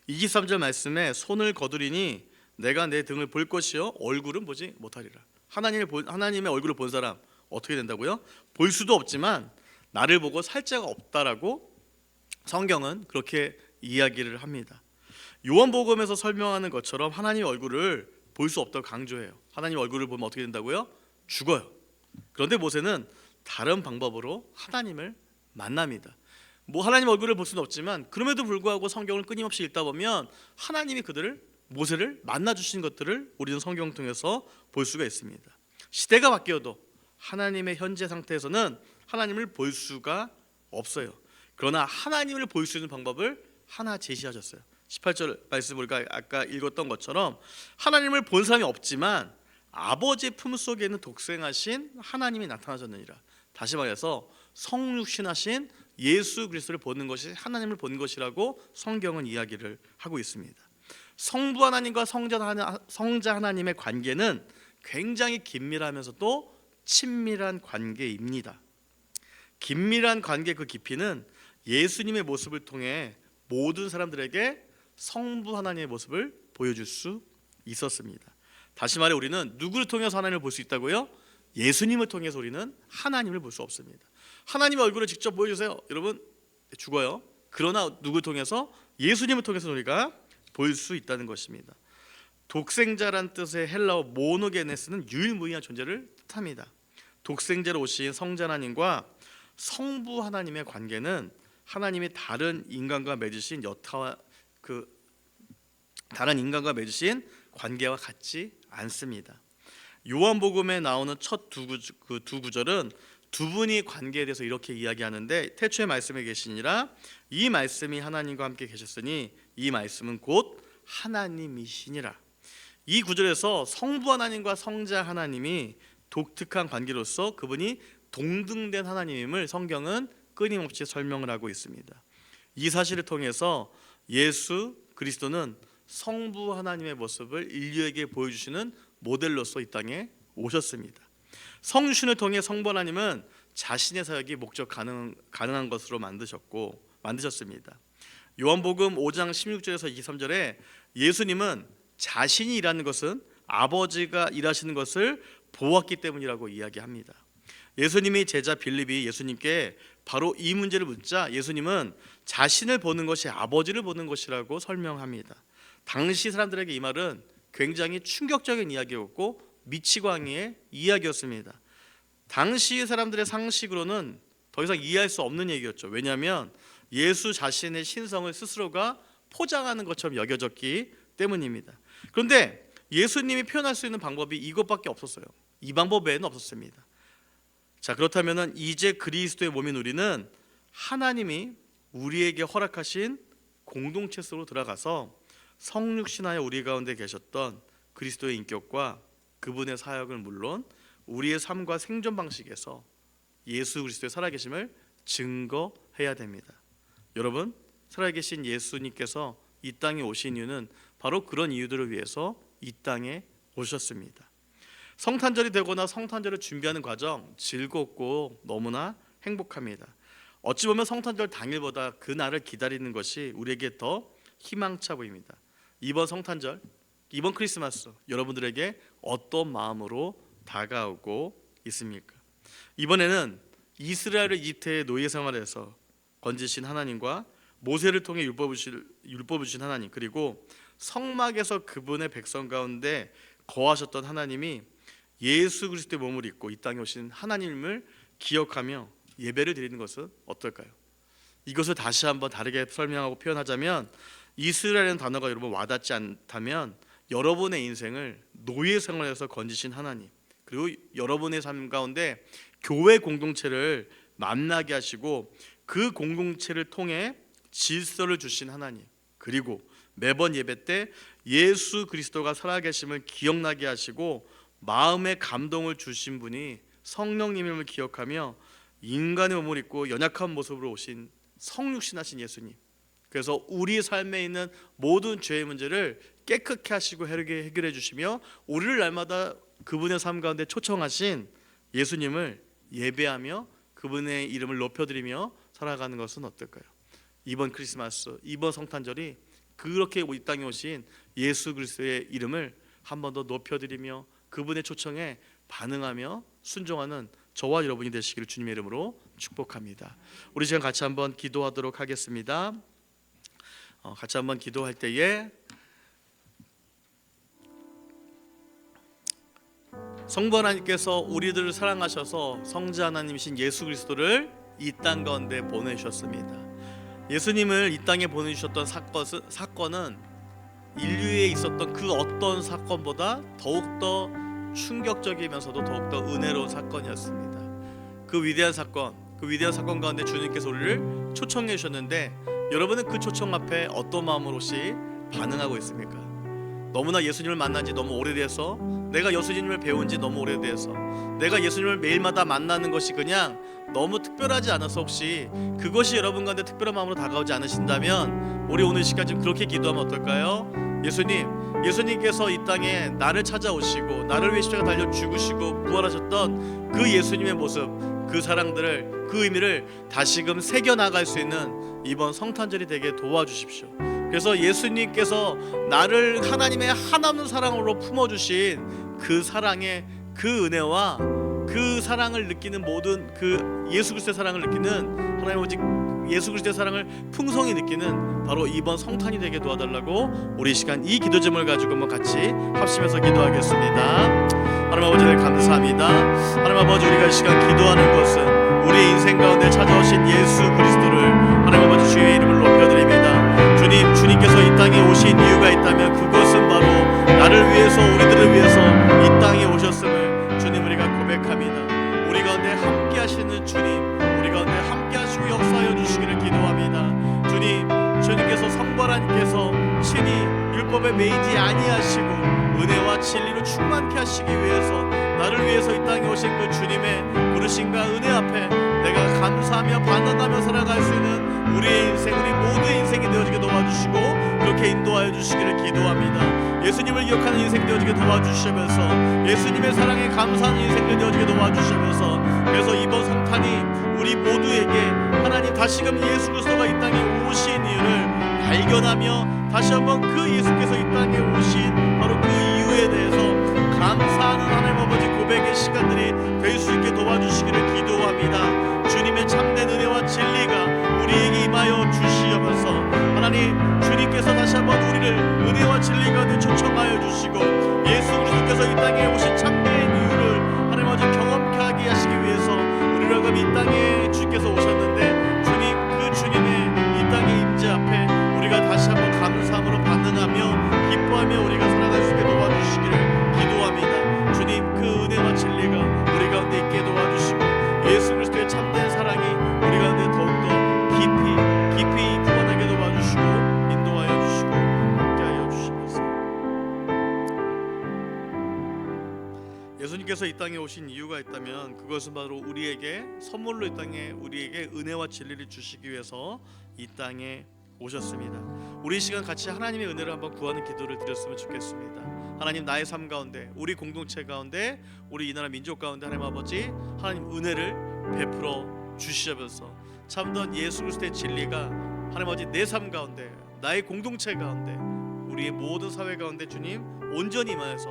23절 말씀에 손을 거두리니 내가 내 등을 볼 것이요 얼굴은 보지 못하리라. 하나님의 얼굴을 본 사람 어떻게 된다고요? 볼 수도 없지만 나를 보고 살 자가 없다라고 성경은 그렇게 이야기를 합니다. 요한복음에서 설명하는 것처럼 하나님의 얼굴을 볼 수 없다고 강조해요. 하나님 얼굴을 보면 어떻게 된다고요? 죽어요. 그런데 모세는 다른 방법으로 하나님을 만납니다. 하나님 얼굴을 볼 수는 없지만 그럼에도 불구하고 성경을 끊임없이 읽다 보면 하나님이 모세를 만나 주신 것들을 우리는 성경을 통해서 볼 수가 있습니다. 시대가 바뀌어도 하나님의 현재 상태에서는 하나님을 볼 수가 없어요. 그러나 하나님을 볼 수 있는 방법을 하나 제시하셨어요. 18절 말씀 우리가 아까 읽었던 것처럼 하나님을 본 사람이 없지만 아버지의 품속에 있는 독생하신 하나님이 나타나셨느니라. 다시 말해서 성육신하신 예수 그리스도를 보는 것이 하나님을 보는 것이라고 성경은 이야기를 하고 있습니다. 성부 하나님과 성자 하나님의 관계는 굉장히 긴밀하면서도 친밀한 관계입니다. 긴밀한 관계 그 깊이는 예수님의 모습을 통해 모든 사람들에게 성부 하나님의 모습을 보여줄 수 있었습니다. 다시 말해 우리는 누구를 통해서 하나님을 볼 수 있다고요? 예수님을 통해서 우리는 하나님을 볼 수 없습니다. 하나님의 얼굴을 직접 보여주세요. 여러분 죽어요. 그러나 누구를 통해서? 예수님을 통해서 우리가 볼 수 있다는 것입니다. 독생자란 뜻의 헬라어 모노게네스는 유일무이한 존재를 뜻합니다. 독생자로 오신 성자 하나님과 성부 하나님의 관계는 하나님이 다른 인간과 맺으신 다른 인간과 맺으신 관계와 같지 않습니다. 요한복음에 나오는 첫 두 구절은 두 분이 관계에 대해서 이렇게 이야기하는데 태초에 말씀에 계시니라 이 말씀이 하나님과 함께 계셨으니 이 말씀은 곧 하나님이시니라. 이 구절에서 성부 하나님과 성자 하나님이 독특한 관계로서 그분이 동등된 하나님임을 성경은 끊임없이 설명을 하고 있습니다. 이 사실을 통해서 예수 그리스도는 성부 하나님의 모습을 인류에게 보여주시는 모델로서 이 땅에 오셨습니다. 성육신을 통해 성부 하나님은 자신의 사역이 목적 가능한 것으로 만드셨습니다. 요한복음 5장 16절에서 23절에 예수님은 자신이 일하는 것은 아버지가 일하시는 것을 보았기 때문이라고 이야기합니다. 예수님이 제자 빌립이 예수님께 바로 이 문제를 묻자 예수님은 자신을 보는 것이 아버지를 보는 것이라고 설명합니다. 당시 사람들에게 이 말은 굉장히 충격적인 이야기였고 미치광이의 이야기였습니다. 당시 사람들의 상식으로는 더 이상 이해할 수 없는 얘기였죠. 왜냐하면 예수 자신의 신성을 스스로가 포장하는 것처럼 여겨졌기 때문입니다. 그런데 예수님이 표현할 수 있는 방법이 이것밖에 없었어요. 이 방법 외에는 없었습니다. 자, 그렇다면 이제 그리스도의 몸인 우리는 하나님이 우리에게 허락하신 공동체 속으로 들어가서 성육신하여 우리 가운데 계셨던 그리스도의 인격과 그분의 사역을 물론 우리의 삶과 생존 방식에서 예수 그리스도의 살아계심을 증거해야 됩니다. 여러분, 살아계신 예수님께서 이 땅에 오신 이유는 바로 그런 이유들을 위해서 이 땅에 오셨습니다. 성탄절이 되거나 성탄절을 준비하는 과정 즐겁고 너무나 행복합니다. 어찌 보면 성탄절 당일보다 그 날을 기다리는 것이 우리에게 더 희망차 보입니다. 이번 성탄절, 이번 크리스마스 여러분들에게 어떤 마음으로 다가오고 있습니까? 이번에는 이스라엘을 이집트의 노예 생활에서 건지신 하나님과 모세를 통해 율법을 주신 하나님, 그리고 성막에서 그분의 백성 가운데 거하셨던 하나님이 예수 그리스도의 몸을 입고 이 땅에 오신 하나님을 기억하며 예배를 드리는 것은 어떨까요? 이것을 다시 한번 다르게 설명하고 표현하자면 이스라엘이라는 단어가 여러분 와닿지 않다면 여러분의 인생을 노예 생활에서 건지신 하나님, 그리고 여러분의 삶 가운데 교회 공동체를 만나게 하시고 그 공동체를 통해 질서를 주신 하나님, 그리고 매번 예배 때 예수 그리스도가 살아계심을 기억나게 하시고 마음의 감동을 주신 분이 성령님임을 기억하며 인간의 몸을 입고 연약한 모습으로 오신 성육신하신 예수님, 그래서 우리 삶에 있는 모든 죄의 문제를 깨끗게 하시고 해결해 주시며 우리를 날마다 그분의 삶 가운데 초청하신 예수님을 예배하며 그분의 이름을 높여드리며 살아가는 것은 어떨까요? 이번 크리스마스, 이번 성탄절이 그렇게 이 땅에 오신 예수 그리스도의 이름을 한 번 더 높여드리며 그분의 초청에 반응하며 순종하는 저와 여러분이 되시기를 주님의 이름으로 축복합니다. 우리 지금 같이 한번 기도하도록 하겠습니다. 같이 한번 기도할 때에 성부 하나님께서 우리들을 사랑하셔서 성자 하나님이신 예수 그리스도를 이 땅 가운데 보내주셨습니다. 예수님을 이 땅에 보내주셨던 사건은 인류에 있었던 그 어떤 사건보다 더욱더 충격적이면서도 더욱더 은혜로운 사건이었습니다. 그 위대한 사건 가운데 주님께서 우리를 초청해 주셨는데 여러분은 그 초청 앞에 어떤 마음으로 혹시 반응하고 있습니까? 너무나 예수님을 만난 지 너무 오래돼서, 내가 예수님을 배운 지 너무 오래돼서, 내가 예수님을 매일마다 만나는 것이 그냥 너무 특별하지 않아서 혹시 그것이 여러분 가운데 특별한 마음으로 다가오지 않으신다면 우리 오늘 시간 좀 그렇게 기도하면 어떨까요? 예수님께서 이 땅에 나를 찾아오시고 나를 위해 십자가 달려 죽으시고 부활하셨던 그 예수님의 모습, 그 사랑들을, 그 의미를 다시금 새겨나갈 수 있는 이번 성탄절이 되게 도와주십시오. 그래서 예수님께서 나를 하나님의 한없는 사랑으로 품어주신 그 사랑의 그 은혜와 그 사랑을 느끼는 모든 그 예수 그리스도의 사랑을 느끼는 하나님 오직 예수 그리스도의 사랑을 풍성히 느끼는 바로 이번 성탄이 되게 도와달라고 우리 시간 이 기도 제목을 가지고 한번 같이 합심해서 기도하겠습니다. 하나님 아버지를 감사합니다. 하나님 아버지, 우리가 이 시간 기도하는 것은 우리의 인생 가운데 찾아오신 예수 그리스도를 하나님 아버지 주의 이름을 높여드립니다. 주님께서 이 땅에 오신 이유가 있다면 그것은 바로 나를 위해서, 우리들을 위해서 이 땅에 오셨음을 주님 우리가 고백합니다. 우리 가운데 함께 하시는 주님, 우리 가운데 함께 하시고 역사하여 주시기를 기도합니다. 주님께서 성부 하나님께서 친히 율법에 매이지 아니하시고 은혜와 진리로 충만케 하시기 위해서 나를 위해서 이 땅에 오신 그 주님의 부르심과 은혜 앞에 내가 감사하며 반응하며 살아갈 수 있는 우리의 인생, 우리 모두의 인생이 되어지게 도와주시고 그렇게 인도하여 주시기를 기도합니다. 예수님을 기억하는 인생 되어지게 도와주시면서 예수님의 사랑에 감사하는 인생들 되어지게 도와주시면서, 그래서 이번 성탄이 우리 모두에게 하나님 다시금 예수 그리스도가 이 땅에 오신 이유를 발견하며 다시 한번 그 예수께서 이 땅에 오신 바로 그 이유에 대해서 감사하는 하나님 아버지 고백의 시간들이 될 수 있게 도와주시기를 기도합니다. 주님의 참된 은혜와 진리가 우리에게 임하여 주시면서 하나님, 주님께서 다시 한번 우리를 은혜와 진리 가운데 초청하여 주시고 예수 그리스도께서 이 땅에 오신 참된 이유를 하나님 아버지 경험케 하게 하시기 위해서 우리를 이 땅에 주님께서 오셨는데 그 주님의 이 땅의 임재 앞에 우리가 다시 한번 감사함으로 반응하며 기뻐하며 우리가 살아갈 수 있게 도와주시기를 기도합니다. 주님, 그 은혜와 진리가 우리 가운데 있게 도와주시고 예수 그리스도의 참된 사랑이 우리 가운데 더욱더 깊이 구원하게 도와주시고 인도하여 주시고 함께하여 주시면서 예수님께서 이 땅에 오신 이유가 있다면 그것은 바로 우리에게 선물로 이 땅에 우리에게 은혜와 진리를 주시기 위해서 이 땅에 오셨습니다. 우리 이 시간 같이 하나님의 은혜를 한번 구하는 기도를 드렸으면 좋겠습니다. 하나님, 나의 삶 가운데, 우리 공동체 가운데, 우리 이 나라 민족 가운데 하나님 아버지, 하나님 은혜를 베풀어 주시면서 참된 예수 그리스도의 진리가 하나님 아버지 내 삶 가운데, 나의 공동체 가운데, 우리의 모든 사회 가운데 주님 온전히 임하여서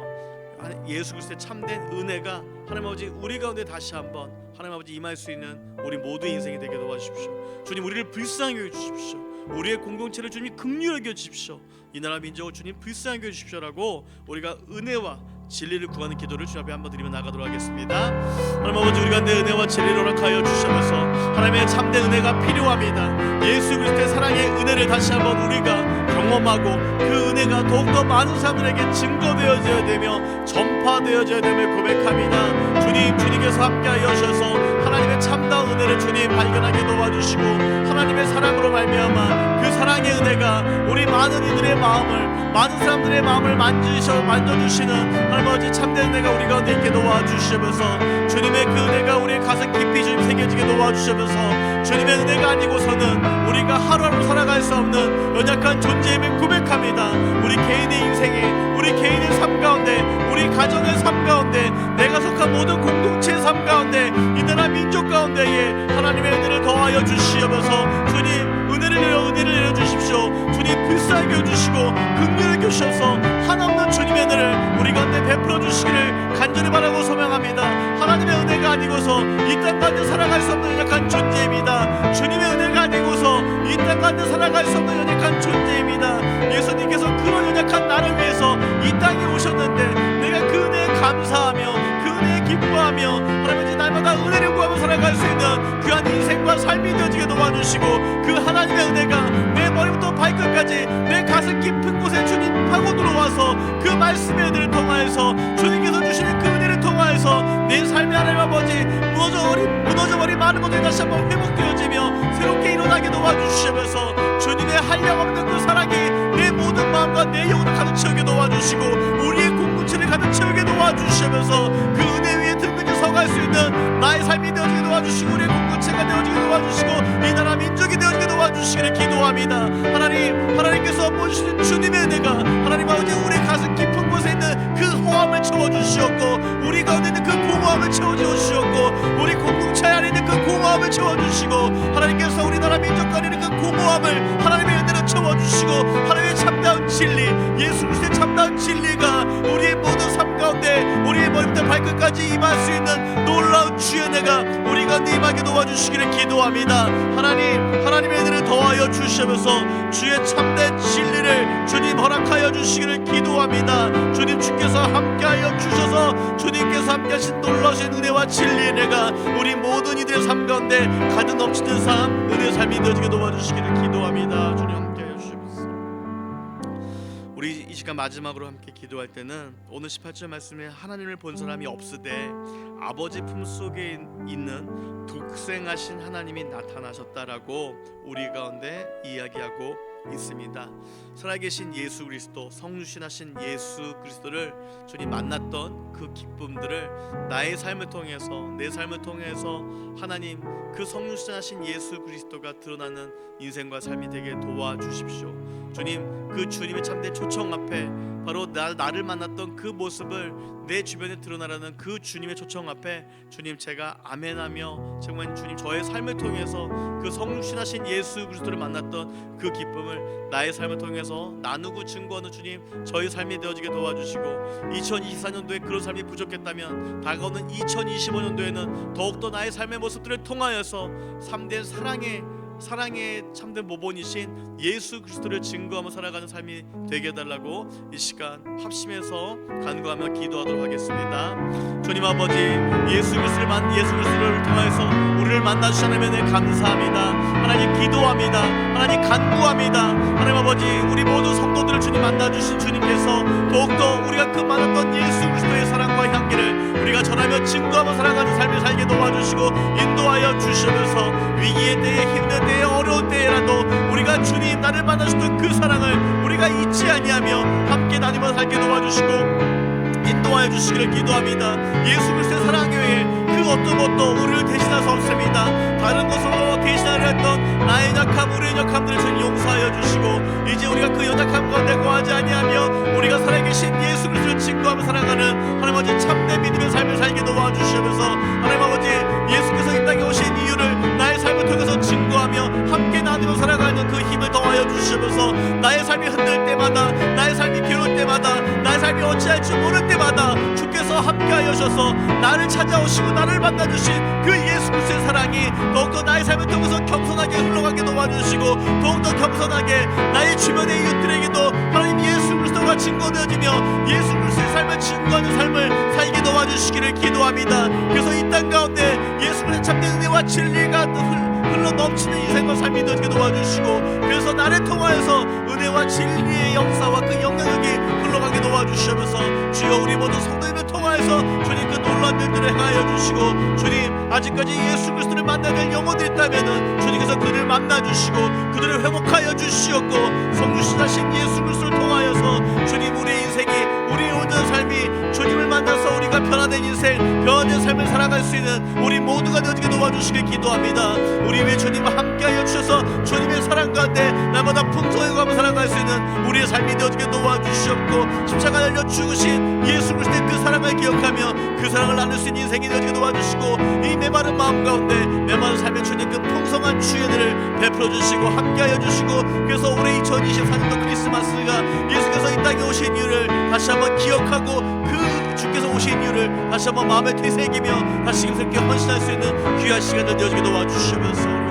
예수 그리스도의 참된 은혜가 하나님 아버지 우리 가운데 다시 한번 하나님 아버지 임할 수 있는 우리 모두의 인생이 되게 도와주십시오. 주님, 우리를 불쌍히 여겨주십시오. 우리의 공동체를 주님 긍휼히 여겨주십시오. 이 나라 민족을 주님 불쌍히 여겨주십시오라고 우리가 은혜와 진리를 구하는 기도를 주님 앞에 한번 드리며 나가도록 하겠습니다. 하나님 아버지, 우리가 내 은혜와 진리를 허락하여 주시면서 하나님의 참된 은혜가 필요합니다. 예수 그리스도의 사랑의 은혜를 다시 한번 우리가 경험하고 그 은혜가 더욱더 많은 사람들에게 증거되어져야 되며 전파되어져야 되며 고백합니다. 주님께서 함께하여 주셔서 하나님 하나님의 참다운 은혜를 주님 발견하게 도와주시고 하나님의 사랑으로 말미암아 그 사랑의 은혜가 우리 많은 이들의 마음을, 많은 사람들의 마음을 만져주시는 하나님 참된 은혜가 우리 가운데 있게 도와주시면서 주님의 그 은혜가 우리의 가슴 깊이 주님 새겨지게 도와주시면서 주님의 은혜가 아니고서는 우리가 하루하루 살아갈 수 없는 연약한 존재임을 고백합니다. 우리 개인의 인생에, 우리 개인의 삶 가운데, 우리 가정의 삶 가운데, 내가 속한 모든 공동체의 삶 가운데, 이 나라 민족 가운데에 하나님의 은혜를 더하여 주시면서 주님 은혜를 내려주십시오. 주님 불쌍하게 해주시고 긍휼히 여기셔서 한없는 주님의 은혜를 우리 가운데 베풀어 주시기를 간절히 바라고 소망합니다. 하나님의 은혜가 아니고서 이 땅 가운데 살아갈 수 없는 연약한 존재입니다. 주님의 은혜가 아니고서 이 땅 가운데 살아갈 수 없는 연약한 존재입니다. 예수님께서 그런 연약한 나를 위해서 이 땅에 오셨는데 내가 그 은혜에 감사하며 그 은혜에 기뻐하며 하나님의 날마다 은혜를 구하며 살아갈 수 있는 귀한 인생과 삶이 되어지게 도와주시고 그 하나님의 은혜가 내 머리부터 발끝까지 내 가슴 깊은 곳에 주님 파고 들어와서 그 말씀의 은혜를 통하여서 주님께서 주시는 그 은혜를 통하여서 내 삶의 하나님 아버지 무너져버린 많은 것들이 다시 한번 회복되어지며 새롭게 일어나게 도와주시면서 주님의 한량없는 그 사랑이 내 모든 마음과 내 영혼을 가득 채우게 도와주시고 우리의 공동체를 가득 채우게 도와주시면서 그 은혜 위에 든든히 서갈 수 있는 나의 삶이 되어지게 도와주시고 우리의 공동체가 되어지게 도와주시고 이 나라 민족이 되어지게 도와주시기를 기도합니다. 하나님께서 보여주신 주님의 은혜가 하나님 아버지 우리의 가슴 깊은 곳에 있는 그 허함을 채워주시었고 우리 가운데 있는 그 공허함을 채워주시었고 우리 공동체 안에 있는 그 공허함을 채워주시고 하나님께서 우리나라 민족 안에 있는 그 공허함을 하나님의 은혜로 채워주시고 하나님의 참다운 진리 예수 그리스도의 참다운 진리가 우리의 모든 삶 가운데 우리의 머리부터 발끝까지 임할 수 있는 놀라운 주의 은혜가 우리 가운데 임하게 도와주시기를 기도합니다. 하나님의 은혜를 더하여 주시면서 주의 참된 진리를 주님 허락하여 주시기를 기도합니다. 주께서 함께하여 주셔서 주님께서 함께하신 놀라우신 은혜와 진리의 은혜가 우리 모든 이들의 삶 가운데 가득 넘치는 삶 은혜의 삶이 되어지게 도와주시기를 기도합니다. 주님 함께하여 주시옵소서. 우리 이 시간 마지막으로 함께 기도할 때는 오늘 18절 말씀에 하나님을 본 사람이 없으되 아버지 품속에 있는 독생하신 하나님이 나타나셨다라고 우리 가운데 이야기하고 있습니다. 살아계신 예수 그리스도, 성육신하신 예수 그리스도를 주님 만났던 그 기쁨들을 나의 삶을 통해서, 내 삶을 통해서 하나님 그 성육신하신 예수 그리스도가 드러나는 인생과 삶이 되게 도와주십시오. 주님, 그 주님의 참된 초청 앞에 바로 나를 만났던 그 모습을 내 주변에 드러나라는 그 주님의 초청 앞에 주님 제가 아멘하며 정말 주님 저의 삶을 통해서 그 성육신하신 예수 그리스도를 만났던 그 기쁨을 나의 삶을 통해서 나누고 증거하는 주님 저의 삶이 되어지게 도와주시고 2024년도에 그런 삶이 부족했다면 다가오는 2025년도에는 더욱더 나의 삶의 모습들을 통하여서 참된 사랑의 참된 모본이신 예수 그리스도를 증거하며 살아가는 삶이 되게 해달라고 이 시간 합심해서 간구하며 기도하도록 하겠습니다. 주님 아버지 예수 그리스도를 통하여서 우리를 만나주신 하나님의 은혜 감사합니다. 하나님 기도합니다. 하나님 간구합니다. 하나님 아버지 우리 모든 성도들을 주님 만나주신 주님께서 더욱더 우리가 그 많았던 예수 그리스도의 사랑과 향기를 우리가 전하며 증거하며 살아가는 삶을 살게 도와주시고 인도하여 주시면서 위기의 때에 힘든 때에 어려운 때에라도 우리가 주님 나를 만나주셨던 그 사랑을 우리가 잊지 아니하며 함께 나누며 살게 도와주시고 인도하여 주시기를 기도합니다. 예수 그리스도의 사랑 외에 그 어떤 것도 우리를 대신할 수 없습니다. 다른 것으로 대신하려 했던 나의 약함 우리의 약함들을 주님 용서하여 주시고 이제 우리가 그 연약함 가운데 거하지 아니하며 우리가 살아계신 예수 그리스도를 증거하며 살아가는 하나님 아버지 참된 믿음의 삶을 살게 도와주시면서 하나님 아버지 예수께서 이 땅에 오신 이유를 나의 삶을 통해서 증거하며 함께 나누며 살아가는 그 힘을 더하여 주시면서 나의 삶이 흔들 때마다 나의 삶이 괴로울 때마다 나의 삶이 어찌할 줄 모를 때마다 주께서 함께하여 주셔서 나를 찾아오시고 나를 만나주신 그 예수 그리스도의 사랑이 더욱더 나의 삶을 통해서 겸손하게 흘러가게 도와주시고 더욱더 겸손하게 나의 주변의 이웃들에게도 하나님 예수 그리스도가 증거되어지며 예수 그리스도의 삶을 증거하는 삶을 살게 도와주시기를 기도합니다. 그래서 이 땅 가운데 예수 그리스도의 참된 은혜와 진리가 흘러 넘치는 인생과 삶이 되게 도와주시고 그래서 나를 통하여서 은혜와 진리의 역사와 그 영향력이 흘러가게 도와주시면서 주여 우리 모두 성도님을 통하여 통하여서 주님 그 놀라운 일들을 행하여 주시고, 주님 아직까지 예수 그리스도를 만나야 될 영혼들이 있다면은 주님께서 그들을 만나 주시고 그들을 회복하여 주시었고, 성육신하신 예수 그리스도를 통하여서 주님 우리의 인생이, 우리의 온전한 삶이 주님을 만나서 우리가 변화된 인생, 변화된 삶을 살아갈 수 있는 우리 모두가 되어지게 도와주시길 기도합니다. 우리 위해 주님과 함께하여 주셔서 주님의 사랑 가운데 날마다 풍성하게 살아갈 수 있는 우리의 삶이 되어지게 도와주시옵고, 십자가 달려 죽으신 예수 그리스도의 그 사랑을 기억하며 그 사랑을 나눌 수 있는 인생이 되어지게 도와주시고, 이 메마른 마음 가운데 메마른 삶의 주님 그 풍성한 주의 은혜를 베풀어 주시고 함께하여 주시고, 그래서 올해 2024년도 크리스마스가 예수께서 이 땅에 오신 이유를 다시 한번 기억하고, 그 주께서 오신 이유를 다시 한번 마음에 되새기며 다시 힘있게 헌신할 수 있는 귀한 시간을 되어지게 도와주시면서